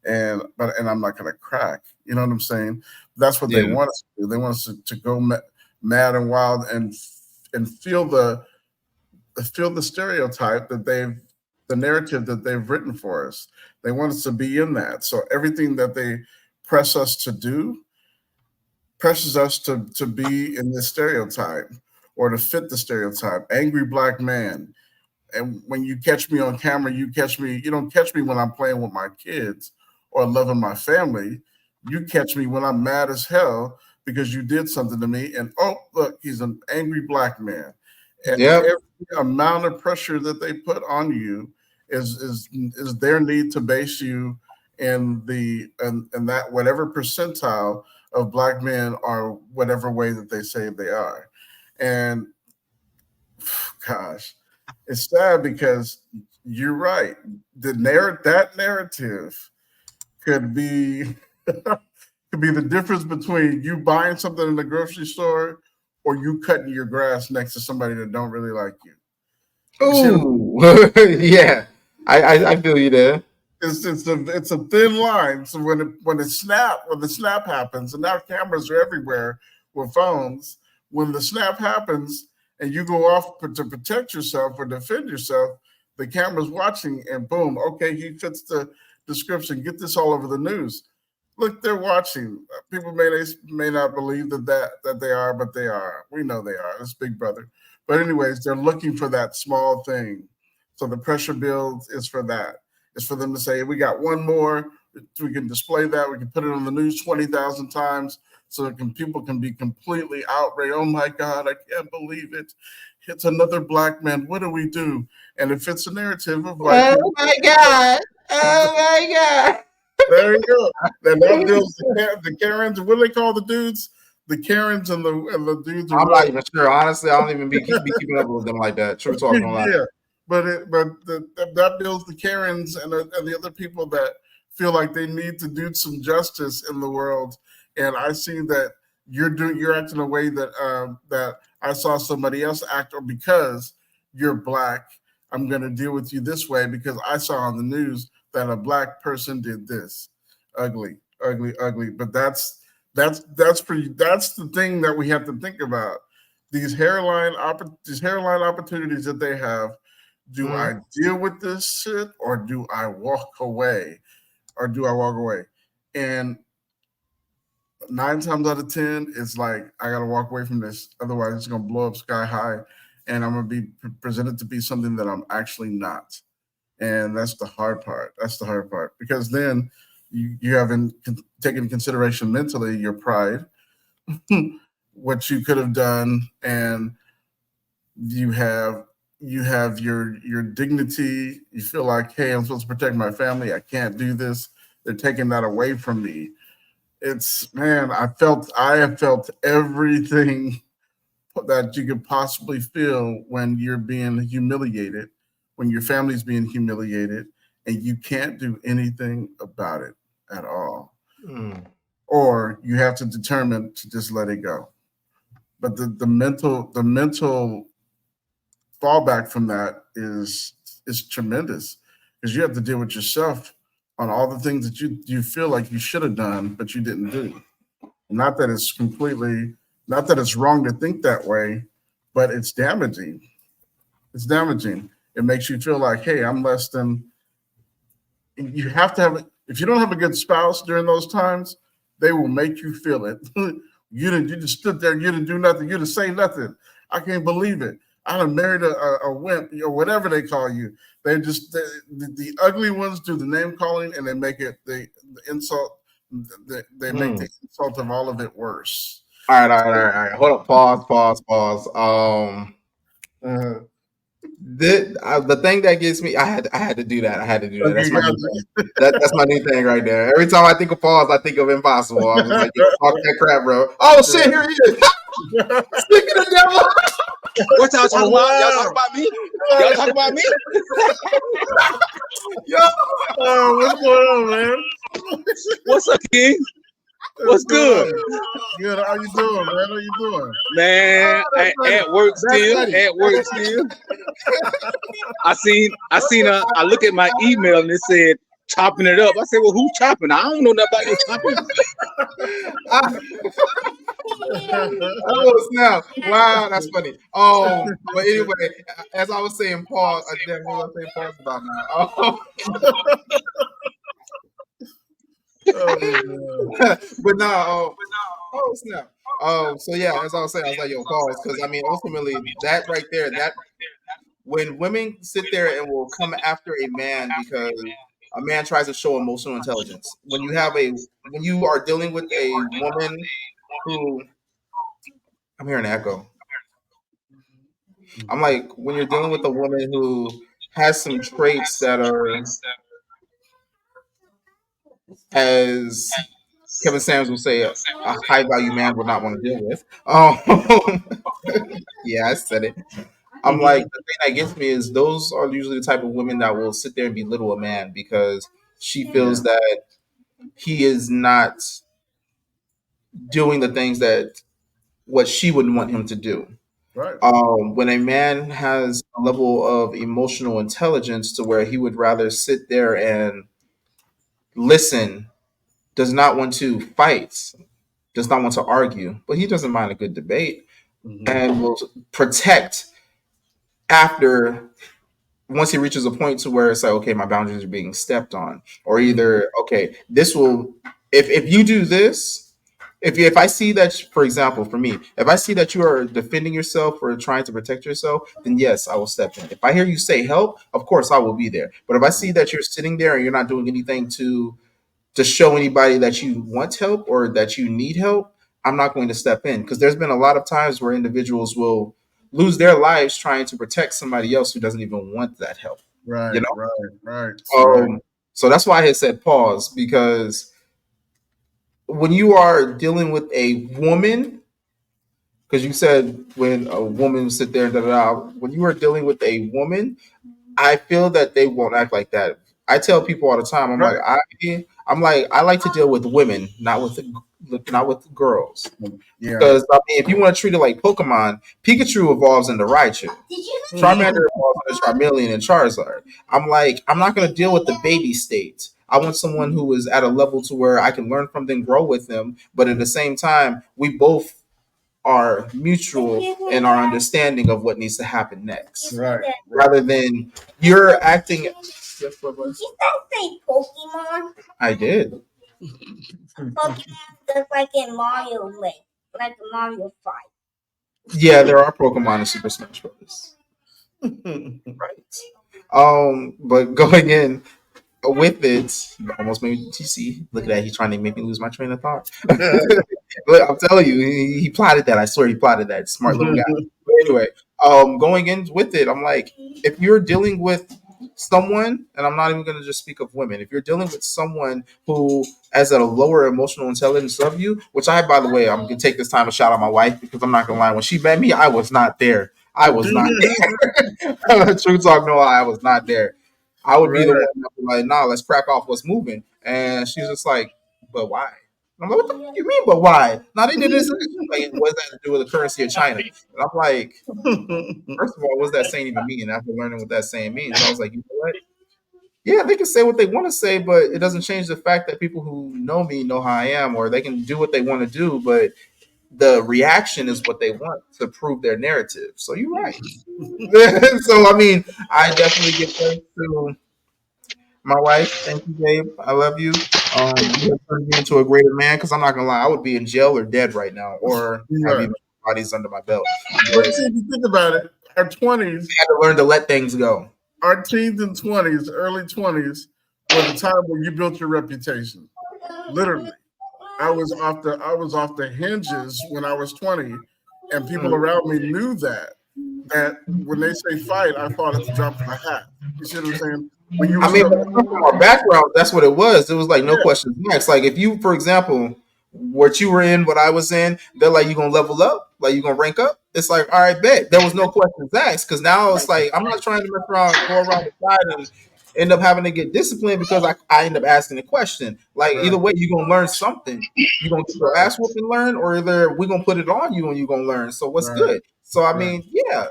S5: and I'm not going to crack. You know what I'm saying? That's what they
S3: Yeah.
S5: want us to do. They want us to go mad and wild and feel the stereotype that the narrative that they've written for us. They want us to be in that. So everything that they press us to do, pressures us to be in this stereotype or to fit the stereotype. Angry black man. And when you catch me on camera, you don't catch me when I'm playing with my kids or loving my family. You catch me when I'm mad as hell because you did something to me. And oh, look, he's an angry black man. And
S3: Yep.
S5: every amount of pressure that they put on you is their need to base you in that whatever percentile of black men or whatever way that they say they are. And gosh, it's sad because you're right. That narrative could be could be the difference between you buying something in the grocery store or you cutting your grass next to somebody that don't really like you.
S3: Ooh, yeah. I feel you there.
S5: It's a thin line. So when the snap happens, and now cameras are everywhere with phones. When the snap happens and you go off to protect yourself or defend yourself, the camera's watching, and boom, okay, he fits the description. Get this all over the news. Look, they're watching. People may not believe that they are, but they are. We know they are. It's Big Brother. But anyways, they're looking for that small thing. So the pressure builds is for that. It's for them to say, we got one more. We can display that. We can put it on the news 20,000 times so that people can be completely outraged. Oh my God, I can't believe it. It's another black man. What do we do? And it fits the narrative of white people.
S3: Oh my God. Oh my God.
S5: There you go. And that builds the Karens. What do they call the dudes? The Karens and the dudes.
S3: I'm not even sure. Honestly, I don't even be keeping up with them like that. True talk.
S5: Yeah, that builds the Karens and the other people that feel like they need to do some justice in the world. And I see that you're acting a way that I saw somebody else act, or because you're black, I'm going to deal with you this way because I saw on the news that a black person did this. Ugly. But that's the thing that we have to think about. These hairline opportunities that they have. Do I deal with this shit or do I walk away? And 9 times out of 10, it's like I gotta walk away from this. Otherwise, it's gonna blow up sky high, and I'm gonna be presented to be something that I'm actually not. And that's the hard part. Because then you haven't taken into consideration mentally your pride, what you could have done, and you have your dignity. You feel like, hey, I'm supposed to protect my family. I can't do this. They're taking that away from me. I have felt everything that you could possibly feel when you're being humiliated, when your family's being humiliated, and you can't do anything about it at all. Or you have to determine to just let it go. But the mental fallback from that is tremendous, because you have to deal with yourself on all the things that you feel like you should have done, but you didn't do. Not that it's wrong to think that way, but it's damaging. It makes you feel like, hey, I'm less than. You have to have. If you don't have a good spouse during those times, they will make you feel it. You just stood there. You didn't do nothing. You didn't say nothing. I can't believe it. I done married a wimp, or whatever they call you. They just the ugly ones do the name calling, and they make it the insult. They make the insult of all of it worse.
S3: All right. Hold up. Pause. The thing that gets me, I had to do that. That's my new thing. That's my new thing right there. Every time I think of pause, I think of impossible. I was like, yo, talk that crap, bro. Oh shit, here he is. Speaking of devil.
S6: What y'all talking about? Y'all talking about me? Y'all talking about me?
S3: Yo.
S5: Oh, what's going on, man?
S6: What's up, King? What's good?
S5: Good. How you doing, man? How you doing?
S6: Man, at work still. I seen I look at my email and it said chopping it up. I said, well, who chopping? I don't know nothing about you chopping.
S3: Oh snap! Wow, that's funny. But anyway, as I was saying, pause. What was I saying pause about now? But no. Oh snap. So yeah, as I was saying, I was like, yo, pause, because I mean, ultimately, that right there, that when women sit there and will come after a man because a man tries to show emotional intelligence, when you are dealing with a woman who, I'm hearing an echo. I'm like, when you're dealing with a woman who has some traits that are, as Kevin Sanders will say, a high value man would not want to deal with. Yeah, I said it. I'm like, the thing that gets me is those are usually the type of women that will sit there and belittle a man because she feels that he is not doing the things that what she would want him to do.
S5: Right.
S3: When a man has a level of emotional intelligence to where he would rather sit there and listen, does not want to fight, does not want to argue, but he doesn't mind a good debate and will protect after once he reaches a point to where it's like, okay, my boundaries are being stepped on, or either, okay, this will, if you do this, if I see that, for example, for me, if I see that you are defending yourself or trying to protect yourself, then yes, I will step in. If I hear you say help, of course I will be there. But if I see that you're sitting there and you're not doing anything to show anybody that you want help or that you need help, I'm not going to step in, because there's been a lot of times where individuals will lose their lives trying to protect somebody else who doesn't even want that help.
S5: Right.
S3: You know?
S5: Right.
S3: So that's why I had said pause, because when you are dealing with a woman, because you said when a woman sit there and da da da, when you are dealing with a woman, I feel that they won't act like that. I tell people all the time,
S5: Right.
S3: I'm like, I like to deal with women, not with girls.
S5: Yeah.
S3: Because I mean, if you want to treat it like Pokemon, Pikachu evolves into Raichu. Charmander evolves into Charmeleon and Charizard. I'm like, I'm not going to deal with the baby state. I want someone who is at a level to where I can learn from them, grow with them, but at the same time, we both are mutual in our understanding of what needs to happen next.
S5: Right.
S3: Rather than you're acting. Yes,
S4: Did you guys say Pokemon?
S3: I did.
S4: Pokemon just like in Mario Link, like Mario 5.
S3: Yeah, there are Pokemon in Super Smash Bros. Right. But going in with it, almost made me TC. Look at that, he's trying to make me lose my train of thought. Look, I'm telling you, he plotted that. I swear he plotted that. Smart little guy. But anyway, going in with it, I'm like, if you're dealing with someone, and I'm not even going to just speak of women, if you're dealing with someone who has a lower emotional intelligence of you, which I, by the way, I'm going to take this time to shout out my wife, because I'm not going to lie, when she met me, I was not there. I was not there. True talk, no, I was not there. I would be the one that would be like, nah, let's crack off what's moving. And she's just like, but why? I'm like, what the fuck you mean, but why? Now they did this. Like, what does that to do with the currency of China? And I'm like, first of all, what does that saying even mean? After learning what that saying means, I was like, you know what? Yeah, they can say what they want to say, but it doesn't change the fact that people who know me know how I am, or they can do what they want to do, but the reaction is what they want to prove their narrative. So you're right. So I mean, I definitely give thanks to my wife. Thank you, babe. I love you. You have turned me into a greater man, because I'm not gonna lie, I would be in jail or dead right now, or have even bodies under my belt.
S5: But if you think about it, our 20s,
S3: we had to learn to let things go.
S5: Our teens and 20s, early 20s, were the time when you built your reputation. Literally, I was off the hinges when I was 20, and people around me knew that when they say fight, I fought at the drop of a hat. You see what I'm saying?
S3: From our background, that's what it was. It was like no questions asked. Like if you, for example, what you were in, what I was in, they're like, you gonna level up, like you gonna rank up. It's like, all right, bet. There was no questions asked, because now it's like I'm not trying to mess around, go around the side and end up having to get disciplined because I end up asking a question. Like either way, you're gonna learn something. You're gonna get your ass whooped and learn, or either we're gonna put it on you and you're gonna learn. So what's good? So I mean, yeah.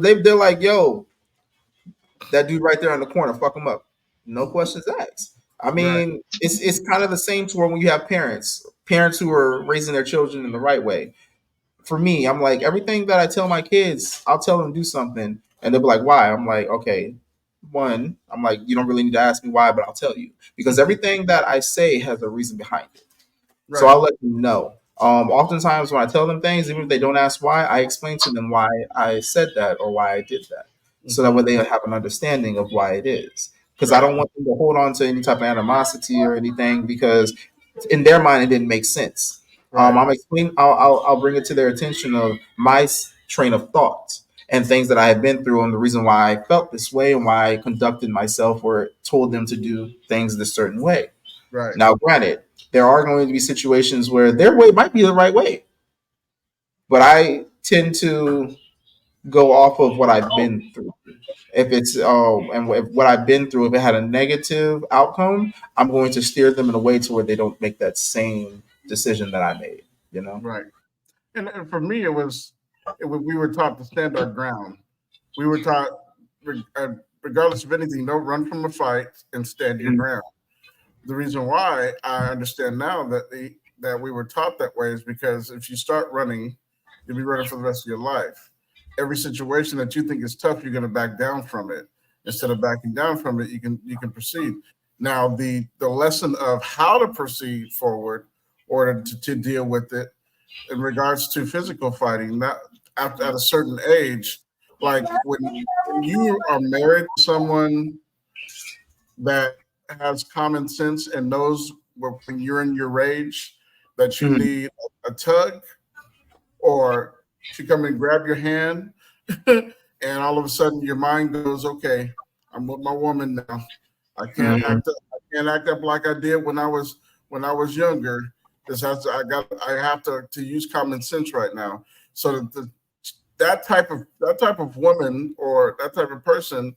S3: They're like, yo, that dude right there in the corner, fuck him up. No questions asked. I mean, it's kind of the same to where when you have parents who are raising their children in the right way. For me, I'm like, everything that I tell my kids, I'll tell them to do something, and they'll be like, why? I'm like, okay, one, I'm like, you don't really need to ask me why, but I'll tell you, because everything that I say has a reason behind it. So I'll let you know. Oftentimes when I tell them things, even if they don't ask why, I explain to them why I said that or why I did that, so that way they have an understanding of why it is. Because I don't want them to hold on to any type of animosity or anything, because in their mind it didn't make sense. I'm explain. I'll bring it to their attention of my train of thought and things that I have been through, and the reason why I felt this way and why I conducted myself or told them to do things this certain way.
S5: Right.
S3: Now, granted, there are going to be situations where their way might be the right way, but I tend to go off of what I've been through. If it's if what I've been through, if it had a negative outcome, I'm going to steer them in a way to where they don't make that same decision that I made. You know,
S5: Right. And for me, it was we were taught to stand our ground. We were taught, regardless of anything, don't run from a fight and stand your ground. The reason why I understand now that we were taught that way is because if you start running, you'll be running for the rest of your life. Every situation that you think is tough, you're going to back down from it. Instead of backing down from it, you can proceed. Now, the lesson of how to proceed forward or to deal with it in regards to physical fighting, not at a certain age, like when you are married to someone that has common sense and knows when you're in your rage that you need a tug or to come and grab your hand, and all of a sudden your mind goes, okay, I'm with my woman now. I can't act up like I did when I was younger. I have to use common sense right now. So that type of woman or that type of person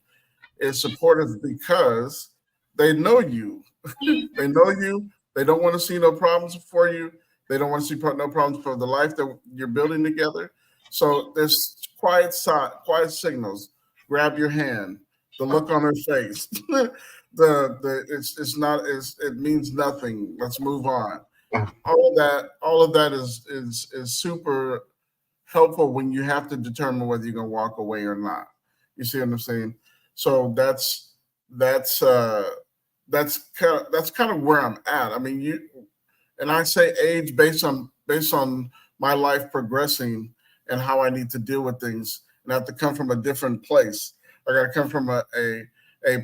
S5: is supportive because they know you. They know you. They don't want to see no problems for you. They don't want to see no problems for the life that you're building together. So there's quiet signals. Grab your hand. The look on her face. It means nothing. Let's move on. All of that is super helpful when you have to determine whether you're gonna walk away or not. You see what I'm saying? So that's kind of where I'm at. I mean, I say age based on my life progressing and how I need to deal with things, and I have to come from a different place. I got to come from a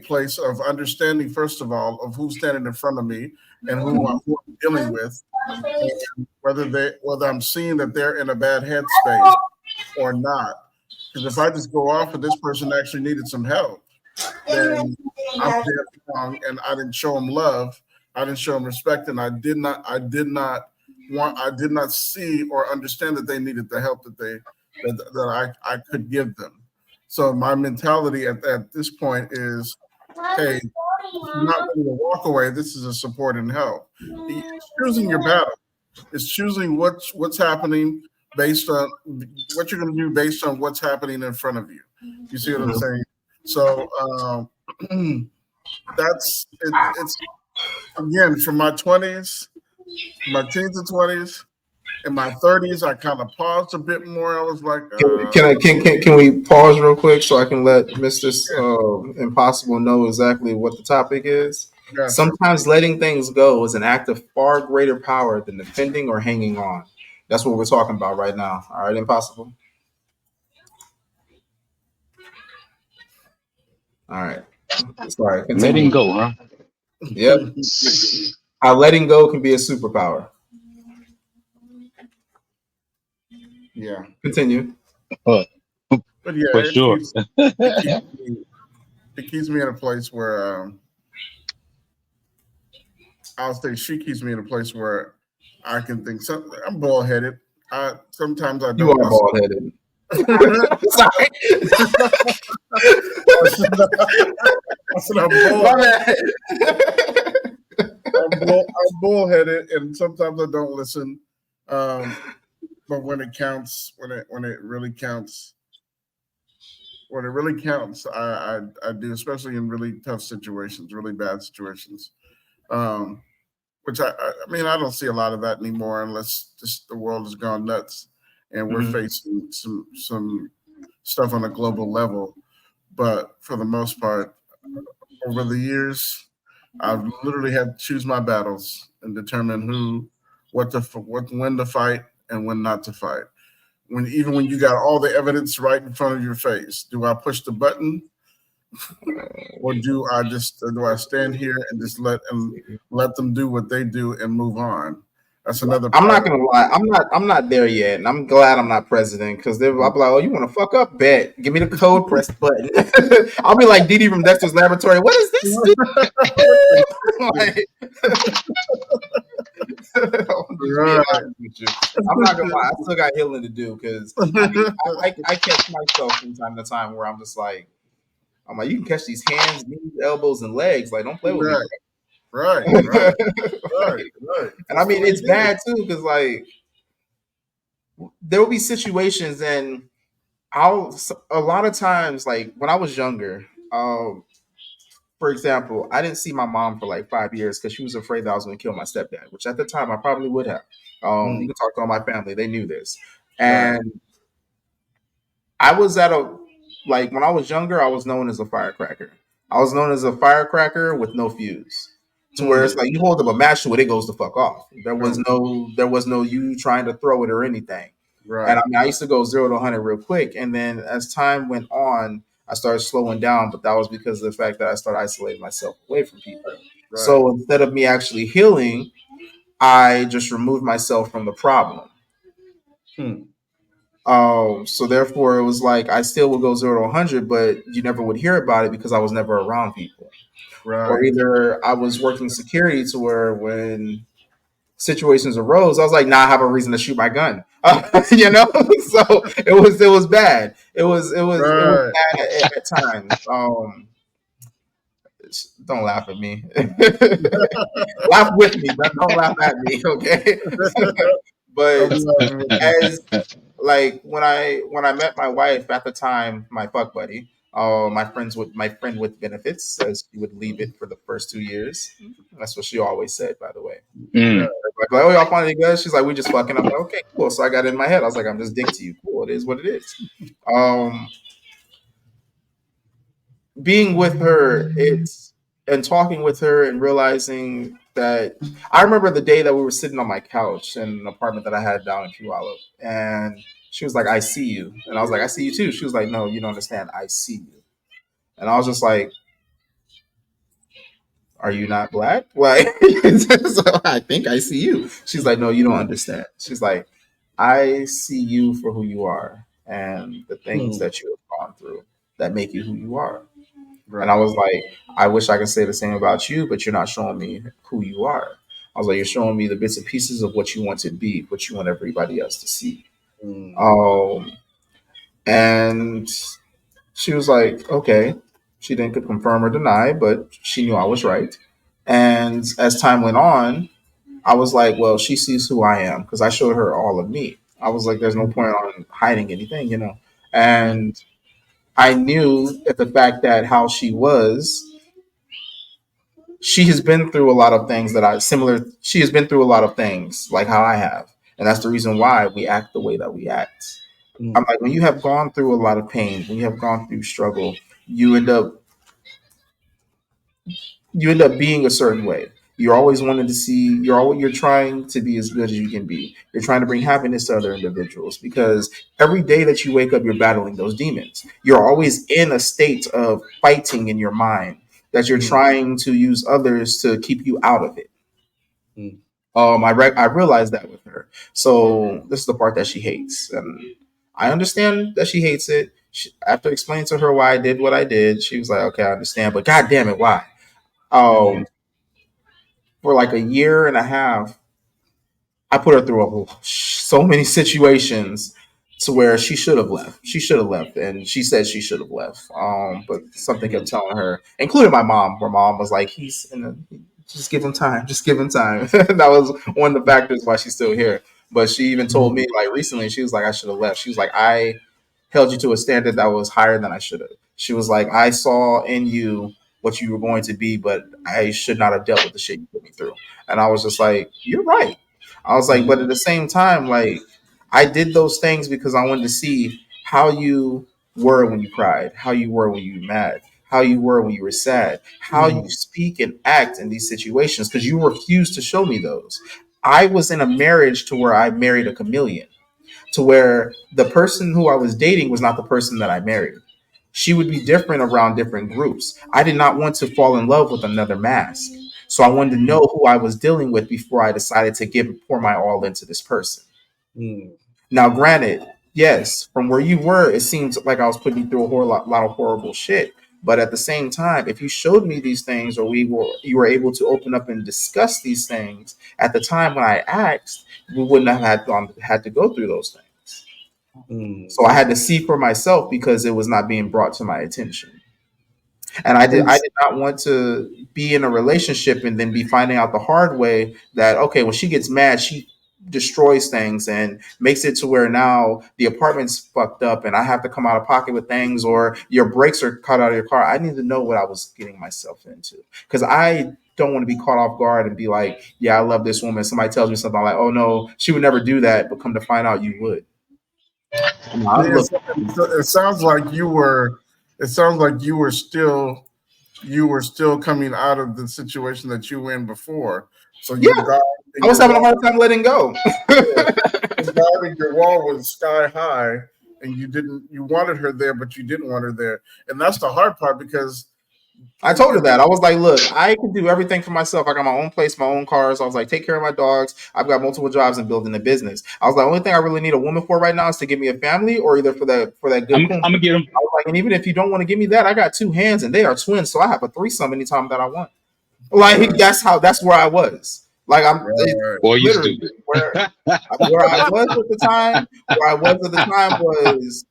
S5: place of understanding, first of all, of who's standing in front of me and who I'm dealing with, and whether I'm seeing that they're in a bad headspace or not. Because if I just go off and this person actually needed some help, then I'm dead wrong, and I didn't show them love. I didn't show them respect, and I did not see or understand that they needed the help that I could give them. So my mentality at this point is, hey, not really a walk away. This is a support and help. It's choosing your battle. It's choosing what's happening based on what you're going to do based on what's happening in front of you. You see what I'm saying? So that's it. It's again from my 20s, my teens and 20s. In my 30s, I kind of paused a bit more. I was like,
S3: can we pause real quick so I can let Mr. Impossible know exactly what the topic is?
S5: yes.
S3: Sometimes letting things go is an act of far greater power than defending or hanging on. That's what we're talking about right now. All right, Impossible. All right. Sorry. Continue.
S6: Letting go, huh?
S3: Yep. How letting go can be a superpower.
S5: Yeah.
S3: Continue.
S5: But yeah,
S6: For sure.
S5: It keeps me in a place where I'll say she keeps me in a place where I can think something. I'm bald headed. Sometimes I don't.
S3: You are bald headed. Sorry.
S5: I said I'm bullheaded, and sometimes I don't listen. But when it counts, when it really counts, I do, especially in really tough situations, really bad situations. Which I mean, I don't see a lot of that anymore, unless just the world has gone nuts and we're facing some stuff on a global level. But for the most part, over the years, I've literally had to choose my battles and determine who when to fight and when not to fight. Even when you got all the evidence right in front of your face, do I push the button, or do I stand here and just let them do what they do and move on? That's another.
S3: I'm not gonna lie. I'm not there yet, and I'm glad I'm not president because I'll be like, "Oh, you want to fuck up? Bet. Give me the code. Press the button." I'll be like Dee Dee from Dexter's Laboratory. What is this? Like,
S5: Right.
S3: I'm not gonna lie. I still got healing to do because I catch myself from time to time where I'm like, you can catch these hands, knees, elbows, and legs. Like, don't play with me.
S5: Right.
S3: And I mean, it's bad too because like there will be situations, and a lot of times, like when I was younger, for example, I didn't see my mom for like 5 years because she was afraid that I was going to kill my stepdad, which at the time I probably would have. You can talk to all my family; they knew this, and I was when I was younger, I was known as a firecracker. I was known as a firecracker with no fuse. To where it's like you hold up a match to it, it goes the fuck off. There was no you trying to throw it or anything.
S5: Right.
S3: And I mean, I used to go 0 to 100 real quick, and then as time went on, I started slowing down. But that was because of the fact that I started isolating myself away from people. Right. So instead of me actually healing, I just removed myself from the problem. So therefore, it was like I still would go 0 to 100, but you never would hear about it because I was never around people.
S5: Right.
S3: Or either I was working security to where when situations arose, I was like, "Nah, I have a reason to shoot my gun." You know, so it was bad. It was bad at times. Don't laugh at me. Laugh with me, but don't laugh at me, okay? But as like when I met my wife at the time, my fuck buddy, my friend with benefits, says she would leave it for the first 2 years. That's what she always said, by the way. Like, oh, y'all finally good? She's like, we just fucking. I'm like, okay, cool. So I got it in my head. I was like, I'm just dick to you. Cool. It is what it is. Being with her, and talking with her and realizing that I remember the day that we were sitting on my couch in an apartment that I had down in Puyallup, and she was like, "I see you," and I was like, "I see you too." She was like, "No, you don't understand. I see you," and I was just like, "Are you not black?" Like, so I think I see you. She's like, "No, you don't understand." She's like, "I see you for who you are and the things that you have gone through that make you who you are." Right. And I was like, I wish I could say the same about you, but you're not showing me who you are. I was like, you're showing me the bits and pieces of what you want to be, what you want everybody else to see. And she was like, okay. She didn't confirm or deny, but she knew I was right. And as time went on, I was like, well, she sees who I am because I showed her all of me. I was like, there's no point on hiding anything, you know. And I knew at the fact that how she has been through a lot of things she has been through a lot of things like how I have. And that's the reason why we act the way that we act. I'm like, when you have gone through a lot of pain, when you have gone through struggle, you end up being a certain way. You're always wanting to see. You're trying to be as good as you can be. You're trying to bring happiness to other individuals because every day that you wake up, you're battling those demons. You're always in a state of fighting in your mind that you're trying to use others to keep you out of it. I realized that with her. So this is the part that she hates, and I understand that she hates it. After explaining to her why I did what I did, she was like, "Okay, I understand, but God damn it, why?" For like a year and a half, I put her through so many situations to where she should have left. She should have left, and she said she should have left. But something kept telling her, including my mom, where mom was like, just give him time, just give him time." That was one of the factors why she's still here. But she even told me like recently, she was like, I should have left. She was like, I held you to a standard that was higher than I should have. She was like, I saw in you what you were going to be, but I should not have dealt with the shit you put me through. And I was just like, you're right. I was like, but at the same time, like, I did those things because I wanted to see how you were when you cried, how you were when you were mad, how you were when you were sad, how you speak and act in these situations, because you refused to show me those. I was in a marriage to where I married a chameleon, to where the person who I was dating was not the person that I married. She would be different around different groups. I did not want to fall in love with another mask. So I wanted to know who I was dealing with before I decided to pour my all into this person.
S5: Mm.
S3: Now, granted, yes, from where you were, it seems like I was putting you through a whole lot of horrible shit. But at the same time, if you showed me these things, or you were able to open up and discuss these things at the time when I asked, we wouldn't have had to go through those things.
S5: Mm.
S3: So I had to see for myself because it was not being brought to my attention. And I did not want to be in a relationship and then be finding out the hard way that, okay, when she gets mad, she destroys things and makes it to where now the apartment's fucked up and I have to come out of pocket with things, or your brakes are cut out of your car. I need to know what I was getting myself into, because I don't want to be caught off guard and be like, yeah, I love this woman. Somebody tells me something like, oh no, she would never do that, but come to find out you would.
S5: It sounds like you were. It sounds like you were still coming out of the situation that you were in before. So
S3: yeah, I was having a hard time letting go.
S5: Your wall was sky high, and you wanted her there, but you didn't want her there, and that's the hard part, because
S3: I told her that. I was like, look, I can do everything for myself. I got my own place, my own cars. I was like, take care of my dogs. I've got multiple jobs and building a business. I was like, the only thing I really need a woman for right now is to give me a family, or either for that good.
S6: I'm gonna get him.
S3: I was like, and even if you don't want to give me that, I got two hands and they are twins, so I have a threesome anytime that I want. Like that's where I was. Like
S6: Boy, you stupid.
S3: Where I was at the time was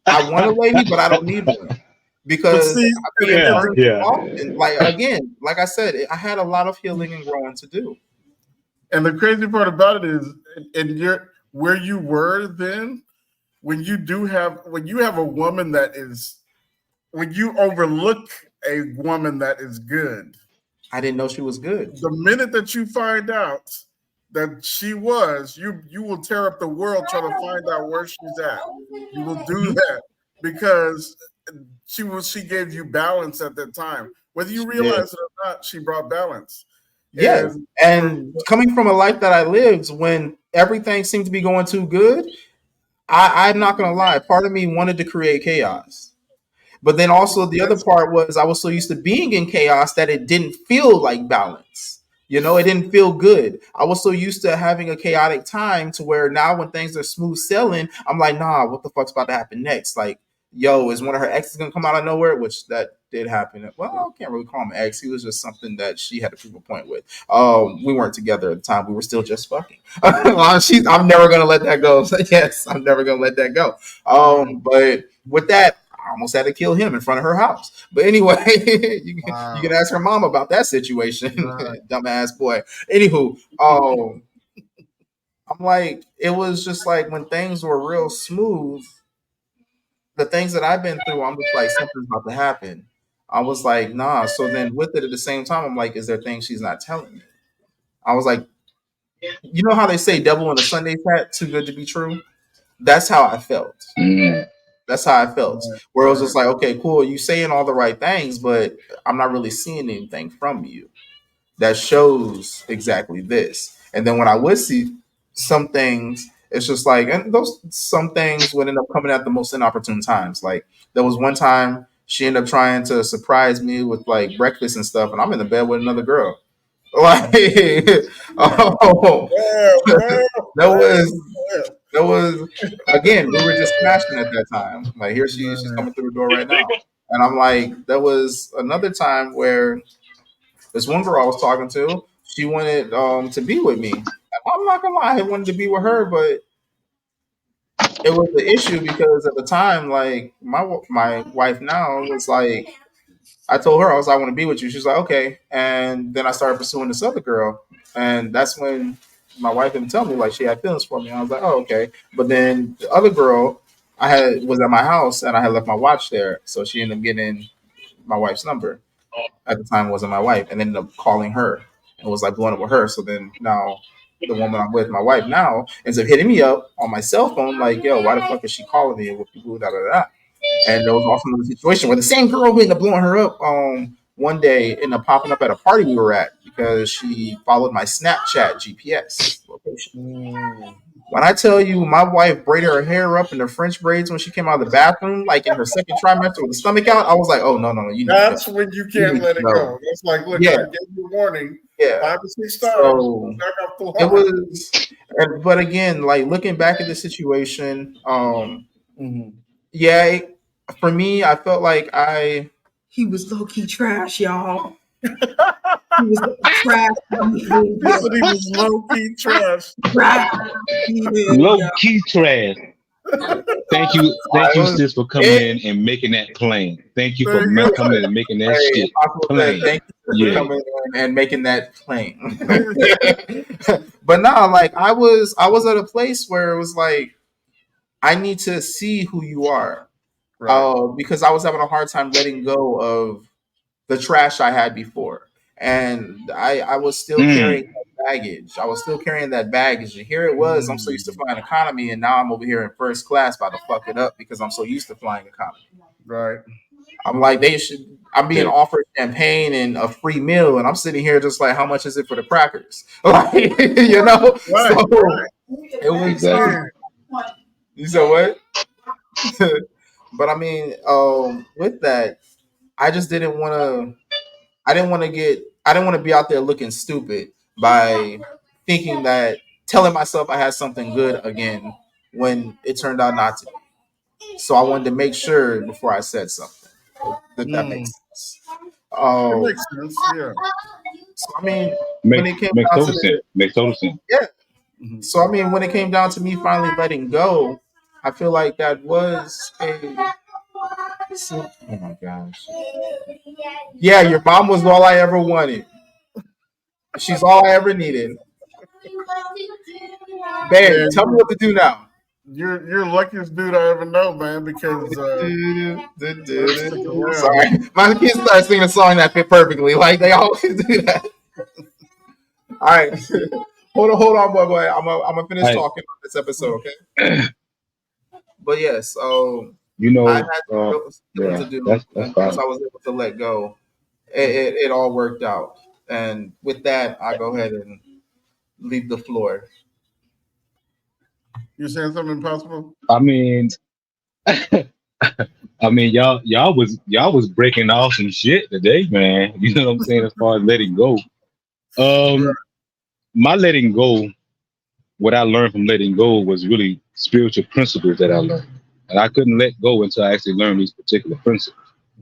S3: I want a lady, but I don't need one. Because often, like again, like I said, I had a lot of healing and growing to do.
S5: And the crazy part about it is, where you were then, when you have a woman when you overlook a woman that is good.
S3: I didn't know she was good.
S5: The minute that you find out that she was, you will tear up the world trying to find out where she's at. You will do that because she gave you balance at that time. Whether you realize it or not, she brought balance.
S3: Yes. And coming from a life that I lived when everything seemed to be going too good, I'm not going to lie. Part of me wanted to create chaos. But then also the other part was I was so used to being in chaos that it didn't feel like balance. You know, it didn't feel good. I was so used to having a chaotic time to where now when things are smooth sailing, I'm like, nah, what the fuck's about to happen next? Like, yo, is one of her exes going to come out of nowhere? Which that did happen. Well, I can't really call him ex. He was just something that she had to prove a point with. We weren't together at the time. We were still just fucking. I'm never going to let that go. Yes, I'm never going to let that go. But with that, I almost had to kill him in front of her house. But anyway, you can ask her mom about that situation. Dumbass boy. Anywho, I'm like, it was just like when things were real smooth, the things that I've been through, I'm just like, something's about to happen. I was like, nah. So then with it at the same time, I'm like, is there things she's not telling me? I was like, you know how they say devil in a Sunday hat, too good to be true? That's how I felt. That's how I felt. Where it was just like, okay, cool, you saying all the right things, but I'm not really seeing anything from you that shows exactly this. And then when I would see some things, it's just like, and some things would end up coming at the most inopportune times. Like there was one time she ended up trying to surprise me with like breakfast and stuff, and I'm in the bed with another girl. Like, that was again, we were just smashing at that time. Like here she's coming through the door right now. And I'm like, there was another time where this one girl I was talking to, she wanted to be with me. I'm not gonna lie, I wanted to be with her, but it was the issue because at the time, like my wife now was like, I told her I want to be with you. She's like, okay, and then I started pursuing this other girl, and that's when my wife didn't tell me like she had feelings for me. I was like, oh okay, but then the other girl was at my house and I had left my watch there, so she ended up getting my wife's number. At the time, wasn't my wife, and ended up calling her and was like blowing up with her. So then now the woman I'm with, my wife now, ends up hitting me up on my cell phone like, yo, why the fuck is she calling me with people da da da? And there was also another situation where the same girl who ended up blowing her up one day ended up popping up at a party we were at because she followed my Snapchat GPS location. When I tell you my wife braided her hair up in the French braids when she came out of the bathroom, like in her second trimester with the stomach out, I was like, oh, no, you need
S5: That's
S3: to go.
S5: when you can't let it go. That's like, look, I gave you a warning.
S3: Yeah.
S5: 5 or 6 times.
S3: So it was, but again, like looking back at the situation, yeah, for me, I felt like
S7: he was low key trash, y'all. He was trash.
S5: He was low key trash.
S6: Low key trash. Thank you, sis, for coming in and making that plain. Thank you for coming in and making that shit plain.
S3: Thank you for coming in and making that plain. But no, like I was at a place where it was like I need to see who you are, because I was having a hard time letting go of the trash I had before, and I was still carrying that baggage. I was still carrying that baggage, and here it was. I'm so used to flying economy, and now I'm over here in first class, about to fuck it up because I'm so used to flying economy.
S5: Right.
S3: I'm like, I'm being offered champagne and a free meal, and I'm sitting here just like, how much is it for the crackers? Like, you know? It was. You said what? But I mean, with that, I just didn't want to. I didn't want to be out there looking stupid by thinking that, telling myself I had something good again when it turned out not to be. So I wanted to make sure before I said something. That makes sense.
S5: It makes sense, yeah.
S3: So I mean,
S6: when it came down to makes total sense.
S3: Yeah. So I mean, when it came down to me finally letting go, I feel like that was a. Oh my gosh. Yeah, your mom was all I ever wanted. She's all I ever needed. Babe, tell me what to do now.
S5: You're the luckiest dude I ever know, man, because
S3: sorry. My kids started singing a song that fit perfectly. Like they always do that. All right. Hold on, boy. I'm gonna finish talking on this episode, okay? But yes,
S6: you know,
S3: I had to do once I was able to let go. It all worked out. And with that, I go ahead and leave the floor.
S5: You saying something impossible?
S6: I mean, y'all was breaking off some shit today, man. You know what I'm saying? As far as letting go, my letting go, what I learned from letting go was really spiritual principles that I learned, and I couldn't let go until I actually learned these particular principles.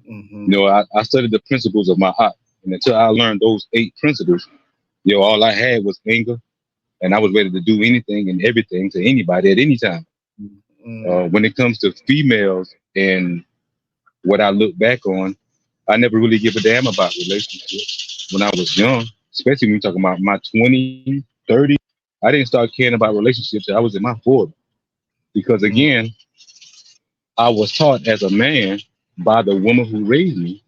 S6: You know, I studied the principles of my art, and until I learned those 8 principles, all I had was anger, and I was ready to do anything and everything to anybody at any time. When it comes to females and what I look back on, I never really give a damn about relationships when I was young, especially when you're talking about my 20s, 30s. I didn't start caring about relationships until I was in my 40s. Because again, I was taught as a man by the woman who raised me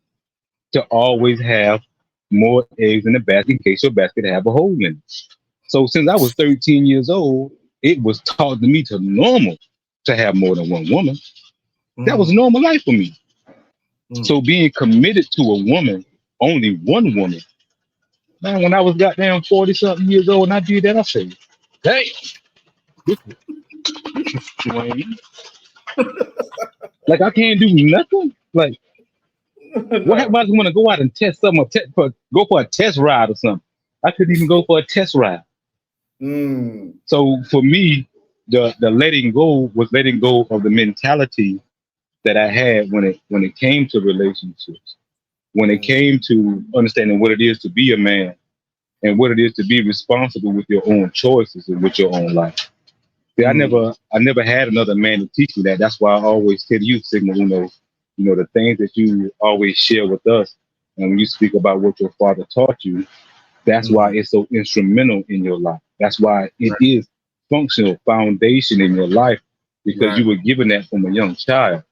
S6: to always have more eggs in the basket in case your basket have a hole in it. So since I was 13 years old, it was taught to me to normal to have more than one woman. That was normal life for me. So being committed to a woman, only one woman, man, when I was goddamn 40 something years old and I did that, I said, damn. Like I can't do nothing. Like what happens when I want to go out and test something, go for a test ride or something? I couldn't even go for a test ride. So for me, the letting go was letting go of the mentality that I had when it came to relationships, when it came to understanding what it is to be a man and what it is to be responsible with your own choices and with your own life. See, I never had another man to teach me that. That's why I always tell you, Sigma, you know, the things that you always share with us, and when you speak about what your father taught you, that's why it's so instrumental in your life. That's why it is functional foundation in your life, because you were given that from a young child.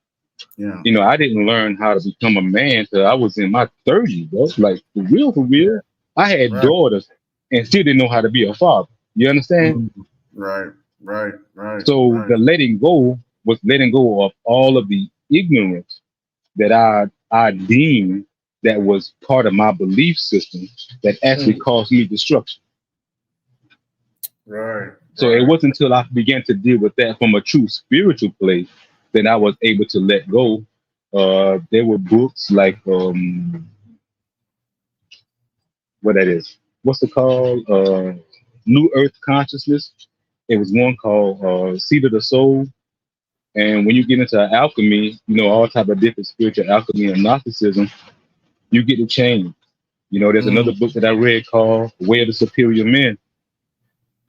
S5: Yeah.
S6: You know, I didn't learn how to become a man till I was in my 30s, bro. Like for real. I had daughters and still didn't know how to be a father. You understand?
S5: Right.
S6: So the letting go was letting go of all of the ignorance that I deemed that was part of my belief system that actually caused me destruction.
S5: Right.
S6: So it wasn't until I began to deal with that from a true spiritual place that I was able to let go. There were books like what that is. What's it called? New Earth Consciousness. It was one called Seed of the Soul. And when you get into alchemy, you know, all type of different spiritual alchemy and Gnosticism, you get to change. You know, there's another book that I read called Way of the Superior Men.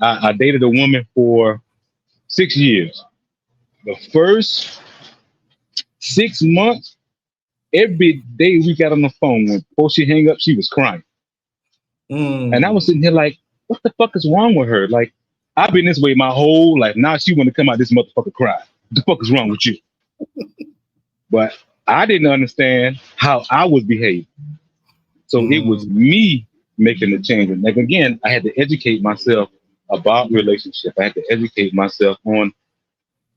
S6: I dated a woman for 6 years. The first 6 months, every day we got on the phone, before she hang up, she was crying. And I was sitting here like, what the fuck is wrong with her? Like, I've been this way my whole life. Now she want to come out this motherfucker cry. What the fuck is wrong with you? But I didn't understand how I was behaving. So it was me making the change. Like, again, I had to educate myself about relationship. I had to educate myself on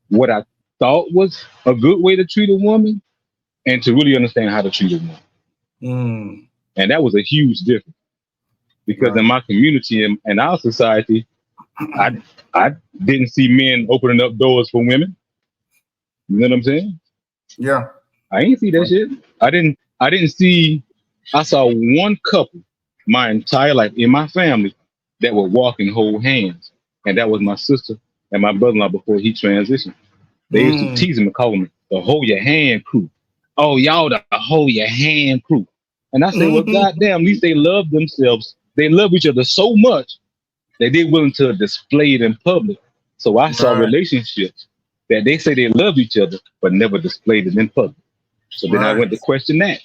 S6: what I thought was a good way to treat a woman and to really understand how to treat a woman. And that was a huge difference. Because in my community and our society, I didn't see men opening up doors for women. You know what I'm saying?
S5: Yeah.
S6: I ain't see that shit. I didn't see. I saw one couple my entire life in my family that would walk and hold hands. And that was my sister and my brother-in-law before he transitioned. They used to tease him and call him the hold your hand crew. Oh, y'all the hold your hand crew. And I say, well, goddamn, at least they love themselves. They love each other so much that they're willing to display it in public. So I saw relationships that they say they love each other, but never displayed it in public. So then I went to question that.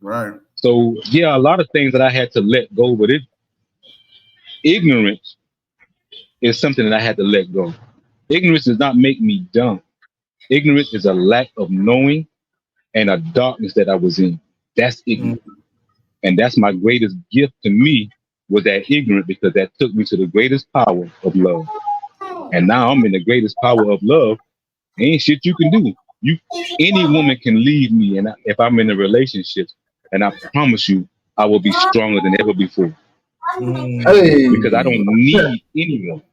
S5: Right.
S6: So yeah, a lot of things that I had to let go, but ignorance is something that I had to let go. Ignorance does not make me dumb. Ignorance is a lack of knowing and a darkness that I was in. That's ignorant. And that's my greatest gift to me, was that ignorant, because that took me to the greatest power of love. And now I'm in the greatest power of love. Ain't shit you can do. Any woman can leave me, and if I'm in a relationship, and I promise you, I will be stronger than ever before.
S3: Hey.
S6: Because I don't need anyone.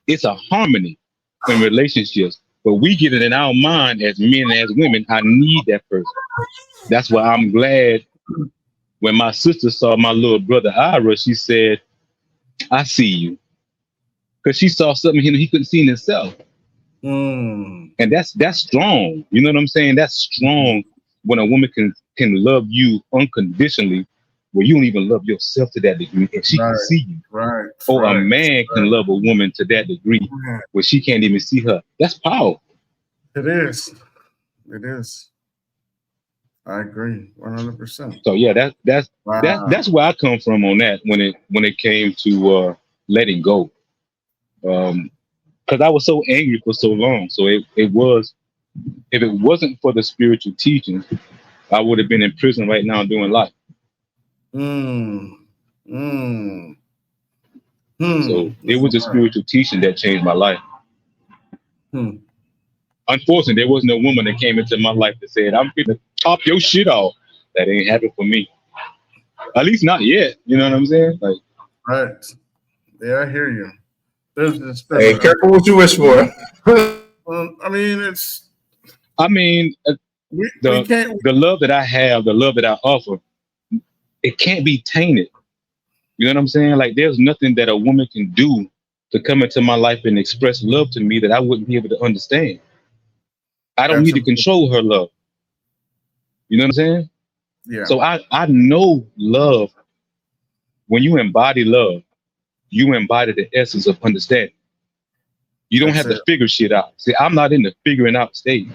S6: It's a harmony in relationships, but we get it in our mind as men and as women. I need that person. That's why I'm glad when my sister saw my little brother Ira, she said, I see you. Because she saw something he couldn't see in himself. And that's strong. You know what I'm saying? That's strong when a woman can love you unconditionally, where you don't even love yourself to that degree, and she can see you.
S5: Right.
S6: Or a man can love a woman to that degree where she can't even see her. That's powerful.
S5: It is. It is. I agree 100%.
S6: So yeah, that's where I come from on that when it came to letting go. Because I was so angry for so long. So it was, if it wasn't for the spiritual teaching, I would have been in prison right now doing life. So it was a spiritual teaching that changed my life. Unfortunately, there was no woman that came into my life that said, I'm going to top your shit off. That ain't happened for me. At least not yet. You know what I'm saying? Like,
S5: right. Yeah, I hear you.
S3: Hey, careful what you wish for.
S5: I mean,
S6: the love that I have, the love that I offer, it can't be tainted. You know what I'm saying? Like, there's nothing that a woman can do to come into my life and express love to me that I wouldn't be able to understand. I don't need to control her love. You know what I'm saying?
S5: Yeah.
S6: So I know love. When you embody love, you embody the essence of understanding. You don't have to figure shit out. See, I'm not in the figuring out stage.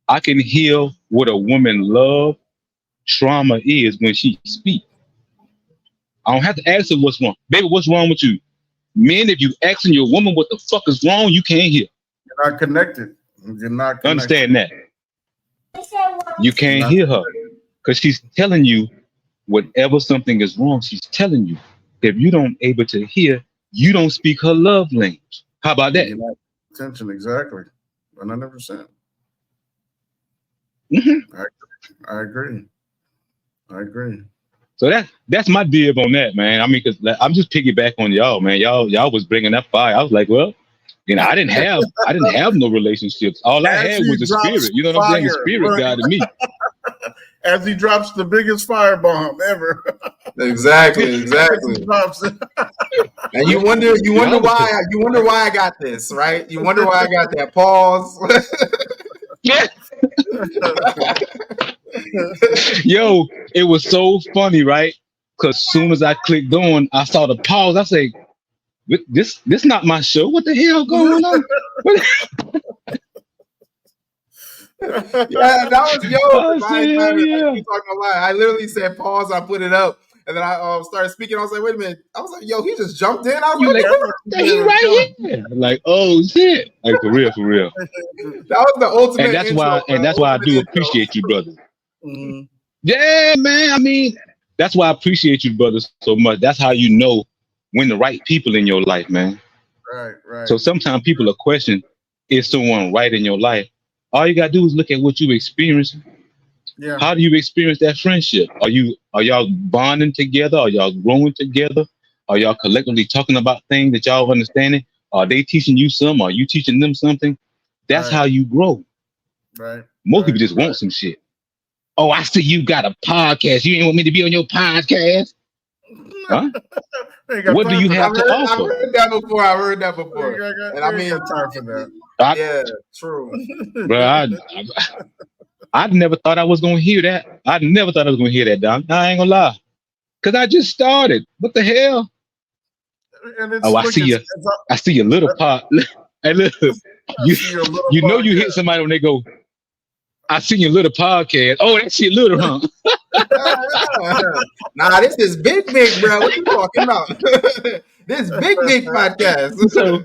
S6: I can heal what a woman love trauma is when she speaks. I don't have to ask her what's wrong. Baby, what's wrong with you? Men, if you asking your woman what the fuck is wrong, you can't hear.
S5: You're not connected. You're not connected.
S6: Understand that. You can't hear her because she's telling you whatever something is wrong, she's telling you. If you don't able to hear, you don't speak her love language. How about that?
S5: Attention, exactly. 100%. I agree. I agree.
S6: So that's my dib on that, man. I mean, because I'm just piggyback on y'all, man. Y'all was bringing that fire. I was like, well, I didn't have no relationships. All I
S5: As
S6: had
S5: he
S6: was the
S5: drops
S6: spirit. You know what I'm saying? The
S5: fire,
S6: spirit
S5: right.
S6: guided me.
S5: As he drops the biggest firebomb ever.
S3: Exactly.
S5: As he drops it.
S3: And you wonder why I got this, right? You wonder why I got that pause.
S6: Yeah. Yo, it was so funny, right? Because soon as I clicked on, I saw the pause. I say, this not my show. What the hell going on?
S3: Yeah, that was
S6: I said, hell yeah.
S3: You talking a lie. I literally said pause. I put it up, and then I started speaking. I was like, wait a minute. I was like, yo, he just jumped in. I was
S6: You
S3: like,
S6: like, he right here. Like, oh shit. Like for real.
S3: that was the ultimate.
S6: And that's
S3: intro,
S6: why I do appreciate you, brother.
S5: Mm-hmm.
S6: Yeah, man. I mean, that's why I appreciate you, brother, so much. That's how you know when the right people in your life, man.
S5: Right.
S6: So sometimes people are questioning, is someone right in your life? All you gotta do is look at what you experience.
S5: Yeah.
S6: How do you experience that friendship? Are y'all bonding together? Are y'all growing together? Are y'all collectively talking about things that y'all understanding? Are they teaching you something? Are you teaching them something? That's how you grow.
S5: Right.
S6: Most people just want some shit. Oh, I see you got a podcast. You ain't want me to be on your podcast? Huh? What do you have to offer?
S3: I've heard that before. And I mean,
S5: time for that.
S3: Yeah, true.
S6: Bro, I never thought I was gonna hear that. I never thought I was gonna hear that, Don. I ain't gonna lie. Cause I just started. What the hell? I see your little part. Hey, look, you know you hit somebody when they go, I seen your little podcast. Oh, that shit little, huh?
S3: Nah, this is big, bro. What you talking about? This big podcast.
S6: So,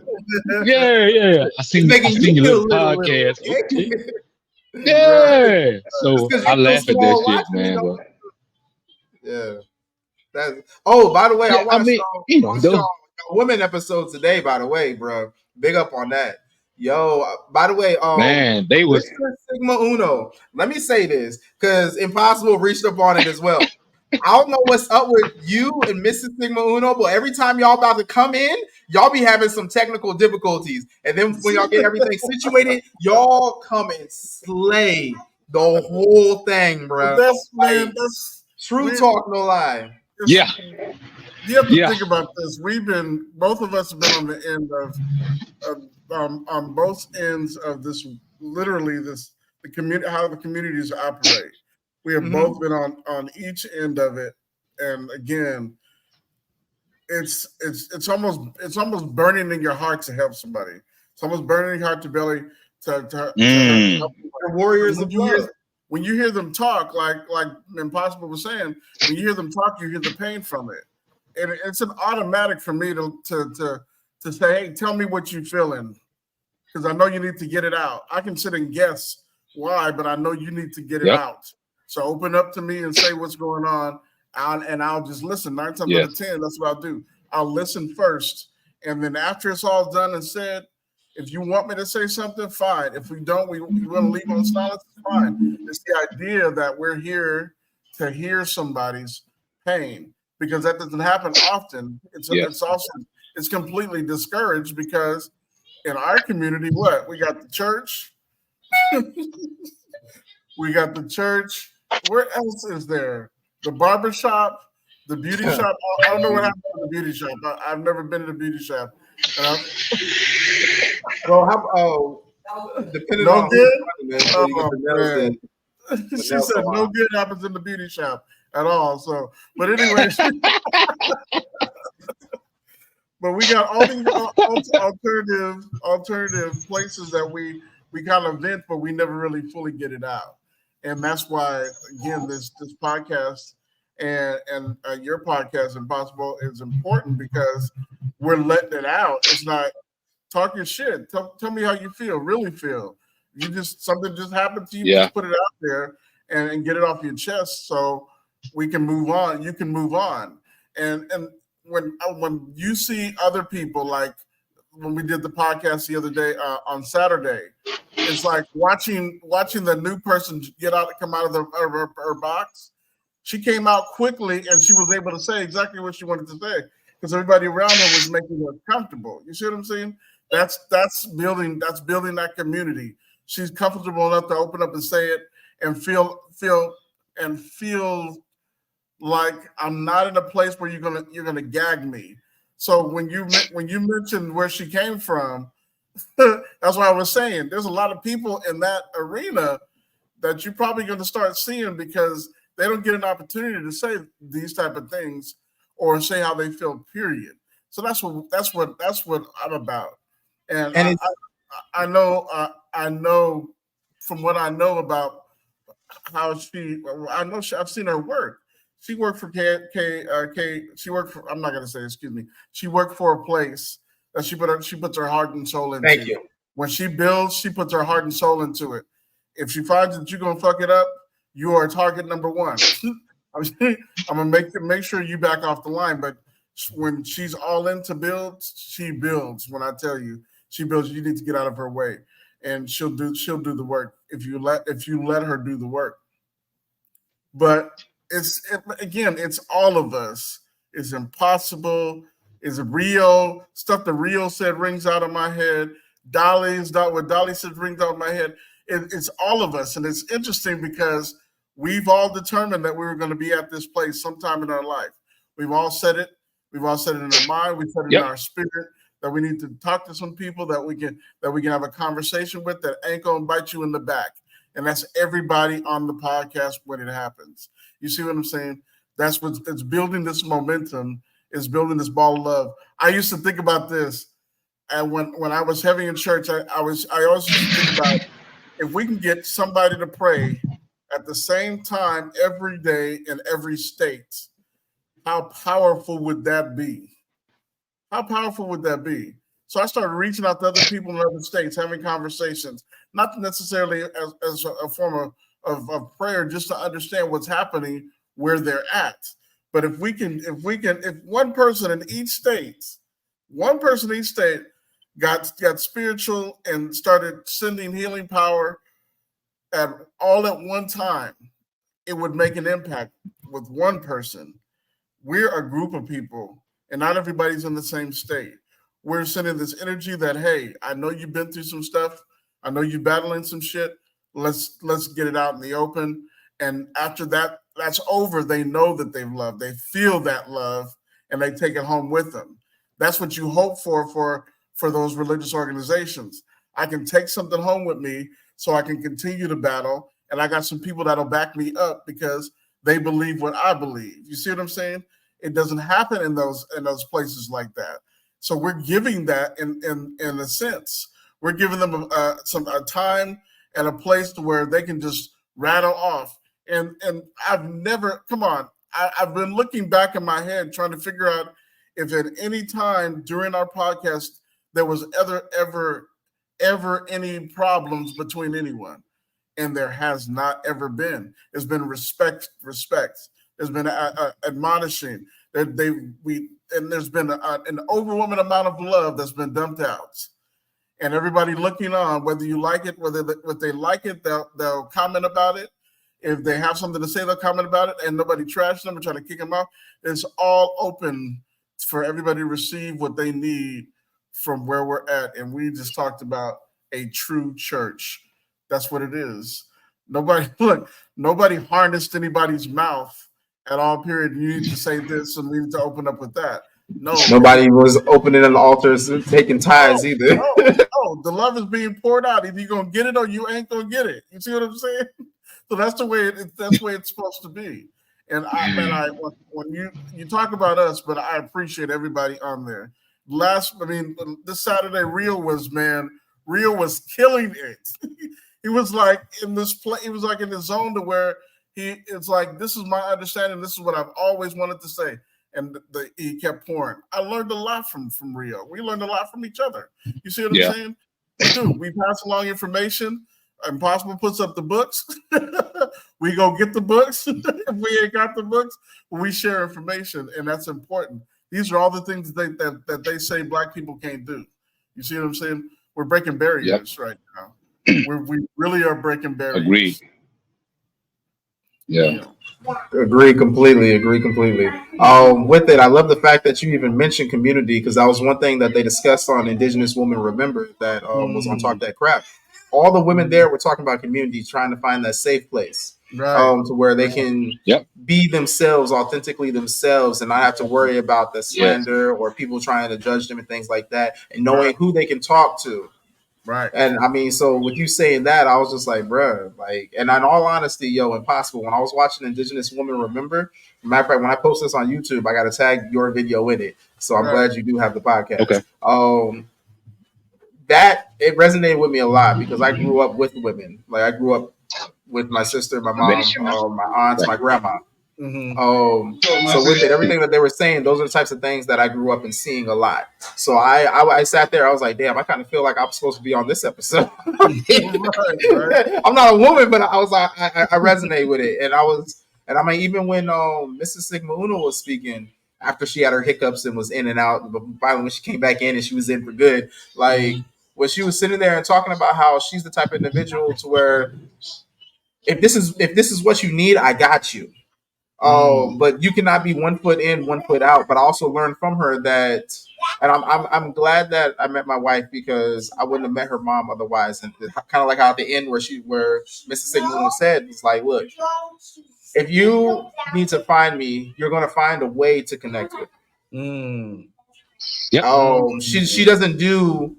S6: yeah. I seen your little podcast. Okay. Yeah. So I laugh at that shit, man. But.
S3: Yeah. By the way, I watched a women episode today, by the way, bro. Big up on that. Yo, by the way,
S6: man, they was
S3: Sigma Uno. Let me say this, because Impossible reached up on it as well. I don't know what's up with you and Mrs. Sigma Uno, but every time y'all about to come in, y'all be having some technical difficulties. And then when y'all get everything situated, y'all come and slay the whole thing, bro.
S5: That's
S3: true talk, no lie.
S6: Yeah.
S5: You have to think about this. Both of us have been on the end of on both ends of this, literally the community, how the communities operate. We have both been on each end of it, and again, it's almost burning in your heart to help somebody. It's almost burning in your heart to belly to help the warriors of love. When you hear them talk, like Impossible was saying, when you hear them talk, you hear the pain from it, and it's an automatic for me to say, hey, tell me what you're feeling, because I know you need to get it out. I can sit and guess why, but I know you need to get it out. So open up to me and say what's going on, and I'll just listen. 9 times out of 10, that's what I'll do. I'll listen first, and then after it's all done and said, if you want me to say something, fine. If we don't, we want to leave on silence, fine. It's the idea that we're here to hear somebody's pain, because that doesn't happen often. It's completely discouraged, because in our community, we got the church. We got the church. Where else is there? The barbershop, the beauty shop. I don't know what happened to the beauty shop. I've never been to the beauty shop.
S3: Depending
S5: no
S3: on
S5: good. She said no good happens in the beauty shop at all. So, but anyway, but we got all these alternative places that we kind of vent, but we never really fully get it out. And that's why, again, this podcast and your podcast, Impossible, is important, because we're letting it out. It's not talking shit. Tell me how you feel, really feel. Something just happened to you, just put it out there and get it off your chest, so we can move on. You can move on. And when you see other people, like when we did the podcast the other day on Saturday, it's like watching the new person come out of her box. she came out quickly and she was able to say exactly what she wanted to say because everybody around her was making her comfortable. You see what I'm saying? That's building that community. She's comfortable enough to open up and say it and feel like I'm not in a place where you're gonna gag me. So when you mentioned where she came from, that's what I was saying. There's a lot of people in that arena that you're probably going to start seeing because they don't get an opportunity to say these type of things or say how they feel. Period. So that's what I'm about. And I know from what I know about how I've seen her work. She worked for she worked for, I'm not going to say, excuse me. She worked for a place that she puts her heart and soul into.
S3: Thank you.
S5: When she builds, she puts her heart and soul into it. If she finds that you're going to fuck it up, you are target number one. I'm going to make sure you back off the line. But when she's all in to build, she builds. When I tell you she builds, you need to get out of her way. And she'll do the work if you let her do the work. But it's all of us. It's impossible. It's real stuff that Rio said rings out of my head. What Dolly said rings out of my head. It's all of us, and it's interesting because we've all determined that we were going to be at this place sometime in our life. We've all said it. We've all said it in our mind. We've said it in our spirit that we need to talk to some people that we can have a conversation with that ain't gonna bite you in the back. And that's everybody on the podcast when it happens. You see what I'm saying? That's it's building this momentum, is building this ball of love. I used to think about this, and when I was heavy in church, I always used to think about if we can get somebody to pray at the same time every day in every state, how powerful would that be? How powerful would that be? So I started reaching out to other people in other states, having conversations, not necessarily as a form of prayer, just to understand what's happening where they're at. But if one person in each state got spiritual and started sending healing power all at one time, it would make an impact with one person. We're a group of people. And not everybody's in the same state. We're sending this energy that, hey, I know you've been through some stuff. I know you're battling some shit. Let's get it out in the open. And after that's over, they know that they've loved. They feel that love, and they take it home with them. That's what you hope for those religious organizations. I can take something home with me so I can continue to battle, and I got some people that'll back me up because they believe what I believe. You see what I'm saying? It doesn't happen in those places like that. So we're giving that in a sense. We're giving them a time and a place to where they can just rattle off. And I've never, come on, I've been looking back in my head trying to figure out if at any time during our podcast there was ever any problems between anyone. And there has not ever been. There's been respect. There's been admonishing. And there's been an overwhelming amount of love that's been dumped out. And everybody looking on, whether you like it, whether they like it, they'll comment about it. If they have something to say, they'll comment about it. And nobody trashed them or try to kick them out. It's all open for everybody to receive what they need from where we're at. And we just talked about a true church. That's what it is. Nobody harnessed anybody's mouth at all, period. You need to say this and we need to open up with that. No.
S3: Nobody was opening an altars and taking tithes either.
S5: No, the love is being poured out. Either you're going to get it or you ain't going to get it. You see what I'm saying? So that's the way it's supposed to be. And when you talk about us, but I appreciate everybody on there. This Saturday, Rio was killing it. He was like in this play. He was like in the zone to where it's like, this is my understanding. This is what I've always wanted to say. And he kept pouring. I learned a lot from Rio. We learned a lot from each other. You see what I'm saying? We do. We pass along information. Impossible puts up the books. We go get the books. If we ain't got the books, we share information, and that's important. These are all the things that they say Black people can't do. You see what I'm saying? We're breaking barriers right now. We really are breaking barriers.
S6: Agreed. Yeah.
S3: Agree completely. With it, I love the fact that you even mentioned community, because that was one thing that they discussed on Indigenous Women Remember that was on Talk That Crap. All the women there were talking about community, trying to find that safe place,
S5: Right.
S3: to where they can be themselves, authentically themselves, and not have to worry about the slander or people trying to judge them and things like that, and knowing who they can talk to.
S5: Right.
S3: And I mean, so with you saying that, I was just like, bruh, like, and in all honesty, impossible. When I was watching Indigenous Women Remember, matter of fact, when I post this on YouTube, I got to tag your video in it. So I'm glad you do have the podcast.
S6: Okay.
S3: That it resonated with me a lot because I grew up with women. Like, I grew up with my sister, my mom, my aunts, my grandma. So with it, everything that they were saying, those are the types of things that I grew up in seeing a lot. So I sat there, I was like, damn, I kind of feel like I'm supposed to be on this episode.
S5: Right.
S3: I'm not a woman, but I was like, I resonate with it, and I mean, even when Mrs. Sigma Uno was speaking after she had her hiccups and was in and out, but finally when she came back in and she was in for good, like when she was sitting there and talking about how she's the type of individual to where if this is what you need, I got you. But you cannot be 1 foot in, 1 foot out. But I also learned from her that, and I'm glad that I met my wife, because I wouldn't have met her mom otherwise. And kind of like how at the end where Mrs. Sigmund said, it's like, look, if you need to find me, you're going to find a way to connect with me. She doesn't do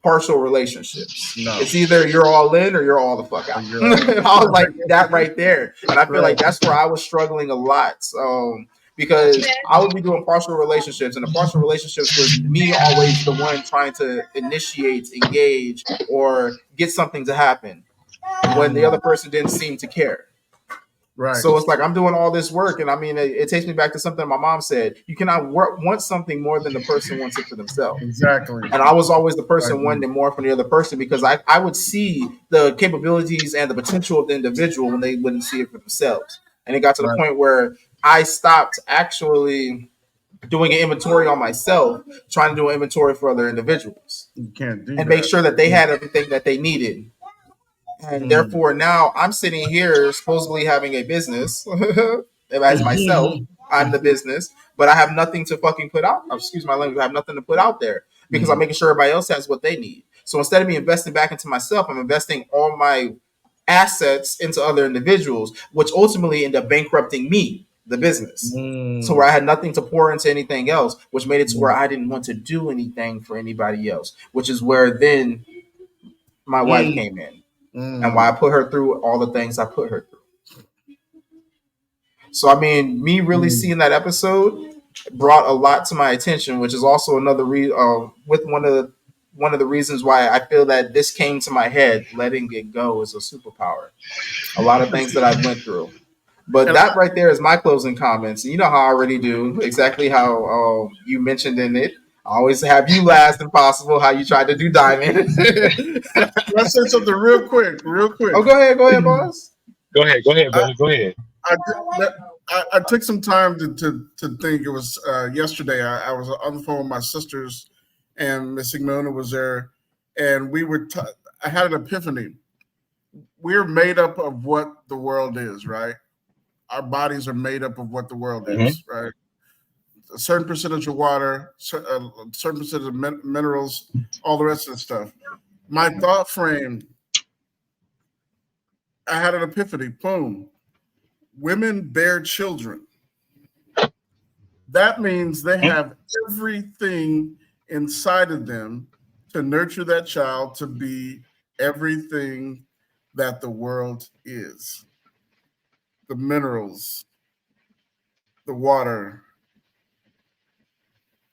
S3: partial relationships. No. It's either you're all in or you're all the fuck out. I was like that right there. And I feel like that's where I was struggling a lot. Because I would be doing partial relationships, and the partial relationships was me always the one trying to initiate, engage, or get something to happen when the other person didn't seem to care. Right. So it's like I'm doing all this work, and I mean, it takes me back to something my mom said. You cannot want something more than the person wants it for themselves.
S5: Exactly.
S3: And I was always the person wanting more from the other person, because I would see the capabilities and the potential of the individual when they wouldn't see it for themselves. And it got to the point where I stopped actually doing an inventory on myself, trying to do an inventory for other individuals.
S5: You can't do
S3: and make sure that they had everything that they needed. And therefore, now I'm sitting here supposedly having a business as myself. I'm the business, but I have nothing to fucking put out. Excuse my language. I have nothing to put out there because I'm making sure everybody else has what they need. So instead of me investing back into myself, I'm investing all my assets into other individuals, which ultimately end up bankrupting me, the business. So where I had nothing to pour into anything else, which made it to where I didn't want to do anything for anybody else, which is where then my wife came in. And why I put her through all the things I put her through. So I mean, me really seeing that episode brought a lot to my attention, which is also another with one of the reasons why I feel that this came to my head. Letting it go is a superpower. A lot of things that I've went through. But that right there is my closing comments. And you know how I already do, exactly how you mentioned in it. I always have you last if possible, how you tried to do Diamond.
S5: Let's say something real quick.
S3: Oh, go ahead, boss.
S6: Go ahead, brother. Go ahead.
S5: I took some time to think. It was yesterday. I was on the phone with my sisters, and Miss Sigmona was there, and we were. I had an epiphany. We're made up of what the world is, right? Our bodies are made up of what the world is, right? A certain percentage of water, a certain percentage of minerals, all the rest of the stuff. My thought frame, I had an epiphany. Boom. Women bear children. That means they have everything inside of them to nurture that child to be everything that the world is. The minerals, the water,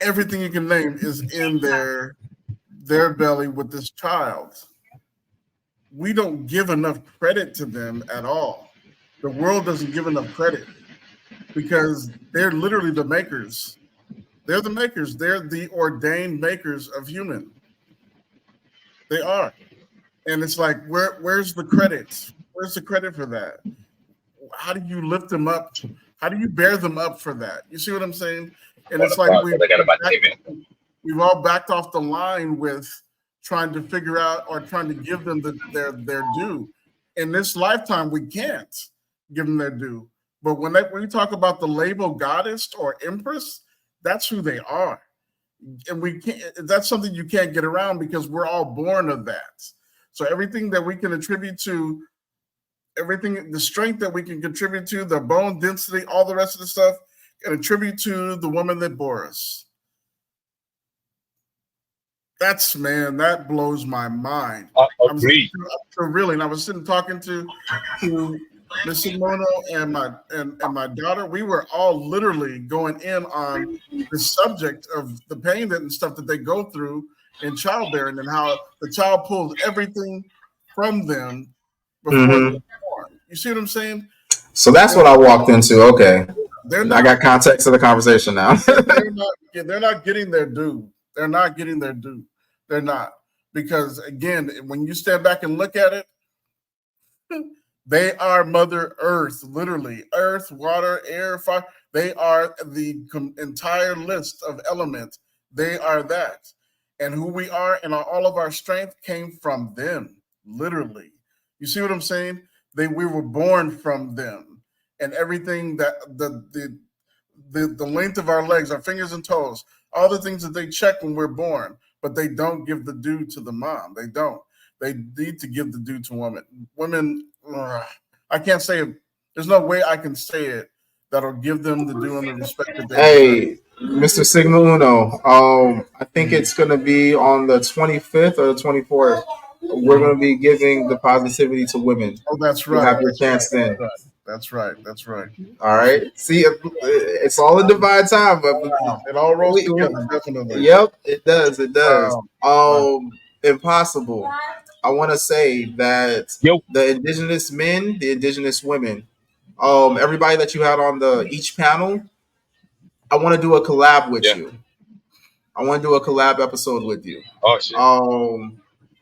S5: everything you can name is in their belly with this child. We don't give enough credit to them at all. The world doesn't give enough credit because they're literally the makers. They're the makers. They're the ordained makers of human. They are. And it's like, where's the credit? Where's the credit for that? How do you lift them up? How do you bear them up for that? You see what I'm saying? And it's like we've all backed off the line with trying to figure out or trying to give them their due. In this lifetime, we can't give them their due. But when you talk about the label goddess or empress, that's who they are. And we can't, that's something you can't get around because we're all born of that. So everything that we can attribute to, everything, the strength that we can contribute to, the bone density, all the rest of the stuff, can attribute to the woman that bore us. That blows my mind.
S6: I agree.
S5: Really, and I was sitting talking to Miss Simono and my daughter. We were all literally going in on the subject of the pain and stuff that they go through in childbearing and how the child pulls everything from them before they're born. You see what I'm saying?
S3: So that's what I walked into. Okay. I got context of the conversation now.
S5: they're not getting their due. They're not getting their due. They're not. Because again, when you stand back and look at it, they are Mother Earth, literally. Earth, water, air, fire. They are the entire list of elements. They are that. And who we are and all of our strength came from them, literally. You see what I'm saying? We were born from them. And everything that the length of our legs, our fingers and toes, all the things that they check when we're born, but they don't give the due to the mom. They don't. They need to give the due to women. Women, I can't say it. There's no way I can say it that'll give them the due and the respect that they deserve.
S3: Mr. Sigma Uno, I think it's going to be on the 25th or the 24th. We're going to be giving the positivity to women.
S5: Oh, that's right.
S3: You have your chance then.
S5: That's right. That's right.
S3: All right. See, it's all in divine time, but
S5: it all rolls together. Definitely.
S3: Yep, it does. It does. Impossible. I want to say that the indigenous men, the indigenous women, everybody that you had on each panel, I want to do a collab with you. I want to do a collab episode with you.
S6: Oh shit.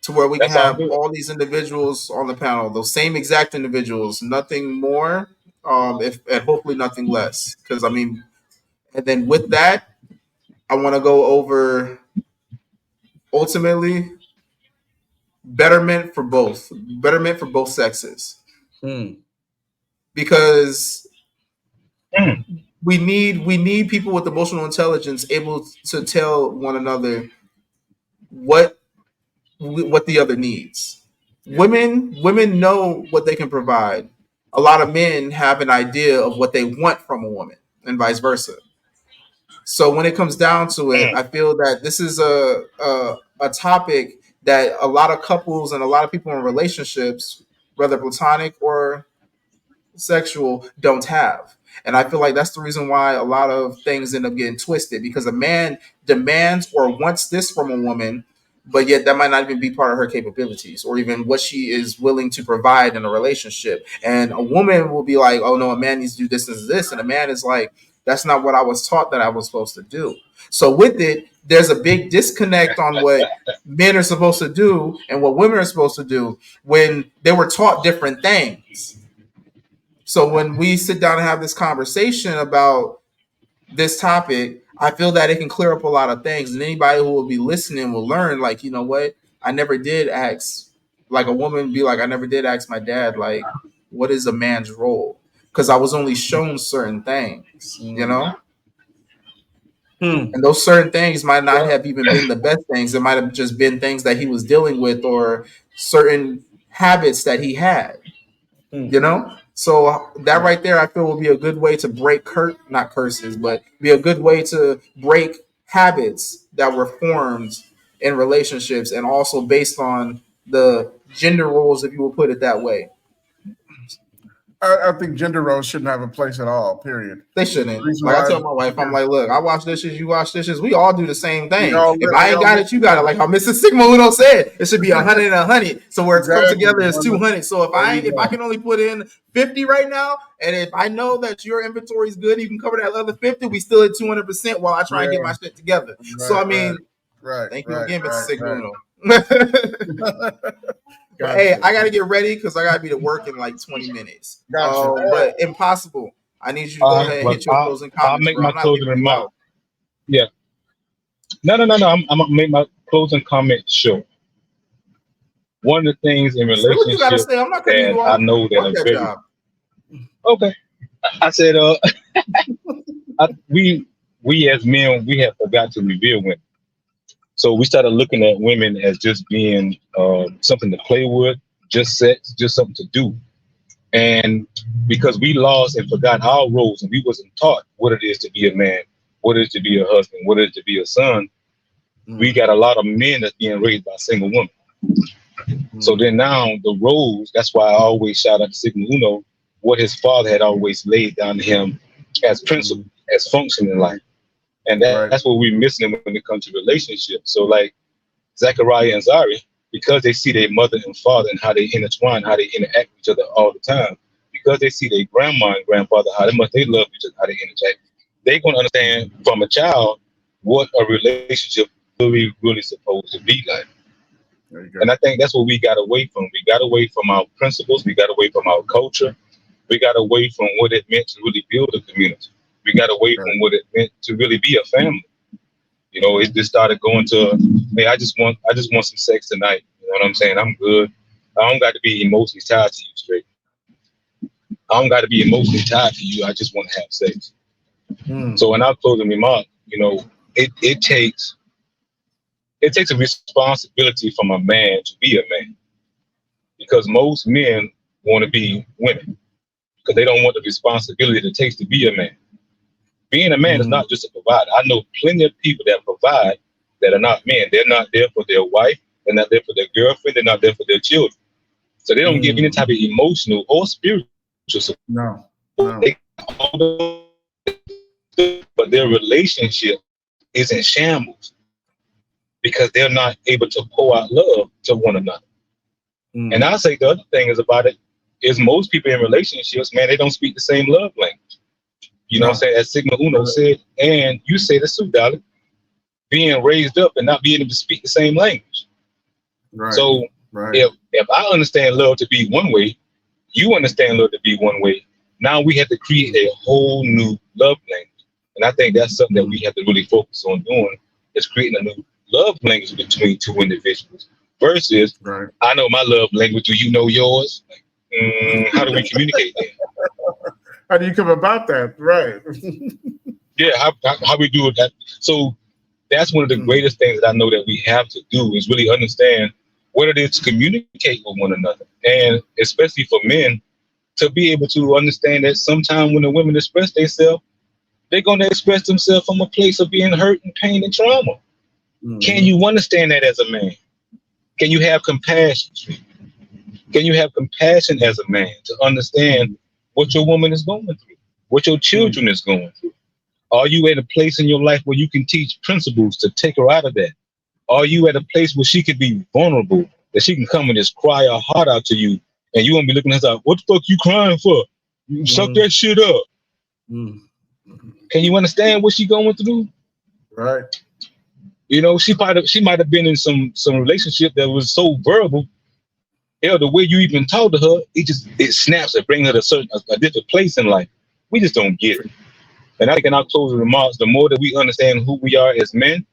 S3: To where we can have all these individuals on the panel, those same exact individuals, nothing more, and hopefully nothing less. Because I mean, and then with that, I want to go over ultimately betterment for both sexes, because we need people with emotional intelligence able to tell one another what the other needs. Women know what they can provide. A lot of men have an idea of what they want from a woman, and vice versa. So when it comes down to it, I feel that this is a topic that a lot of couples and a lot of people in relationships, whether platonic or sexual, don't have. And I feel like that's the reason why a lot of things end up getting twisted, because a man demands or wants this from a woman, but yet that might not even be part of her capabilities or even what she is willing to provide in a relationship. And a woman will be like, oh no, a man needs to do this and this. And a man is like, that's not what I was taught that I was supposed to do. So with it, there's a big disconnect on what men are supposed to do and what women are supposed to do when they were taught different things. So when we sit down and have this conversation about this topic, I feel that it can clear up a lot of things. And anybody who will be listening will learn, like, you know what? I never did ask, like a woman be like, I never did ask my dad, like, what is a man's role? Because I was only shown certain things, you know? And those certain things might not have even been the best things. It might have just been things that he was dealing with or certain habits that he had, you know? So that right there, I feel will be a good way to break not curses, but be a good way to break habits that were formed in relationships and also based on the gender roles, if you will put it that way.
S5: I think gender roles shouldn't have a place at all, period.
S3: They shouldn't. Like I tell my wife, I'm like, look, I wash dishes, you wash dishes. We all do the same thing. If I ain't got it, you got it. Like how Mrs. Sigma Uno said, it should be 100 and 100. So where it's come together is 200. So if I can only put in 50 right now, and if I know that your inventory is good, you can cover that other 50, we still at 200% while I try and get my shit together. So I mean, thank you again, Mrs. Sigma Uno. Gotcha. Hey, I gotta get ready because I gotta be to work in like 20 minutes. But impossible. I need you to go ahead and hit your closing comments.
S6: I'll make my closing remark. Yeah. No. I'm gonna make my closing comment short. One of the things in relationships that I know that are very Okay. I said, we as men, we have forgot to revere women. So we started looking at women as just being something to play with, just sex, just something to do. And because we lost and forgot our roles and we wasn't taught what it is to be a man, what it is to be a husband, what it is to be a son, we got a lot of men that's being raised by single women. So then now the roles, that's why I always shout out to Sigma Uno, what his father had always laid down to him as principle, as function in life. And that's what we're missing when it comes to relationships. So like Zachariah and Zari, because they see their mother and father and how they intertwine, how they interact with each other all the time, because they see their grandma and grandfather, how much they love each other, how they interact, they're going to understand from a child what a relationship really supposed to be like. And I think that's what we got away from. We got away from our principles. We got away from our culture. We got away from what it meant to really build a community. We got away from what it meant to really be a family. You know, it just started going to, hey, I just want some sex tonight. You know what I'm saying? I'm good. I don't got to be emotionally tied to you straight. I don't got to be emotionally tied to you. I just want to have sex. So in our closing remark, you know, it takes a responsibility from a man to be a man, because most men want to be women because they don't want the responsibility it takes to be a man. Being a man is not just a provider. I know plenty of people that provide that are not men. They're not there for their wife. They're not there for their girlfriend. They're not there for their children. So they don't give any type of emotional or spiritual support.
S5: No.
S6: But their relationship is in shambles because they're not able to pour out love to one another. And I say the other thing is about it is most people in relationships, man, they don't speak the same love language. You know what I'm saying? As Sigma Uno said, and you say this too, darling, being raised up and not being able to speak the same language. So if I understand love to be one way, you understand love to be one way. Now we have to create a whole new love language. And I think that's something that we have to really focus on doing, is creating a new love language between two individuals versus, I know my love language, do you know yours? Like, how do we communicate that?
S5: How do you come about that? Right.
S6: Yeah, how we do that. So that's one of the greatest things that I know that we have to do is really understand what it is to communicate with one another. And especially for men, to be able to understand that sometimes when the women express themselves, they're going to express themselves from a place of being hurt and pain and trauma. Can you understand that as a man? Can you have compassion? Can you have compassion as a man to understand what your woman is going through, what your children is going through? Are you at a place in your life where you can teach principles to take her out of that? Are you at a place where she could be vulnerable, that she can come and just cry her heart out to you, and you won't be looking at her like, what the fuck you crying for? You suck that shit up. Can you understand what she's going through?
S5: Right.
S6: You know, she might have been in some relationship that was so verbal. Hell, the way you even talk to her, it snaps and brings her to a different place in life. We just don't get it. And I think in our closing remarks, the more that we understand who we are as men,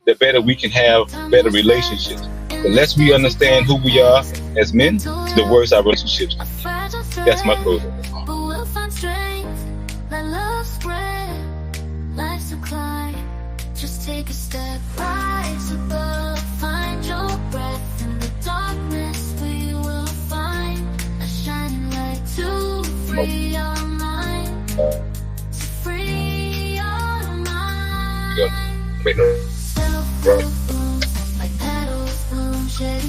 S6: the better we can have better relationships. The less we understand who we are as men, the worse our relationships. That's my closing remark.
S1: But we'll find strength, let love spread. Life's a climb, just take a step, rise above, find your breath in the darkness. We will find a shining light to free your mind, to free your mind.
S6: Yeah.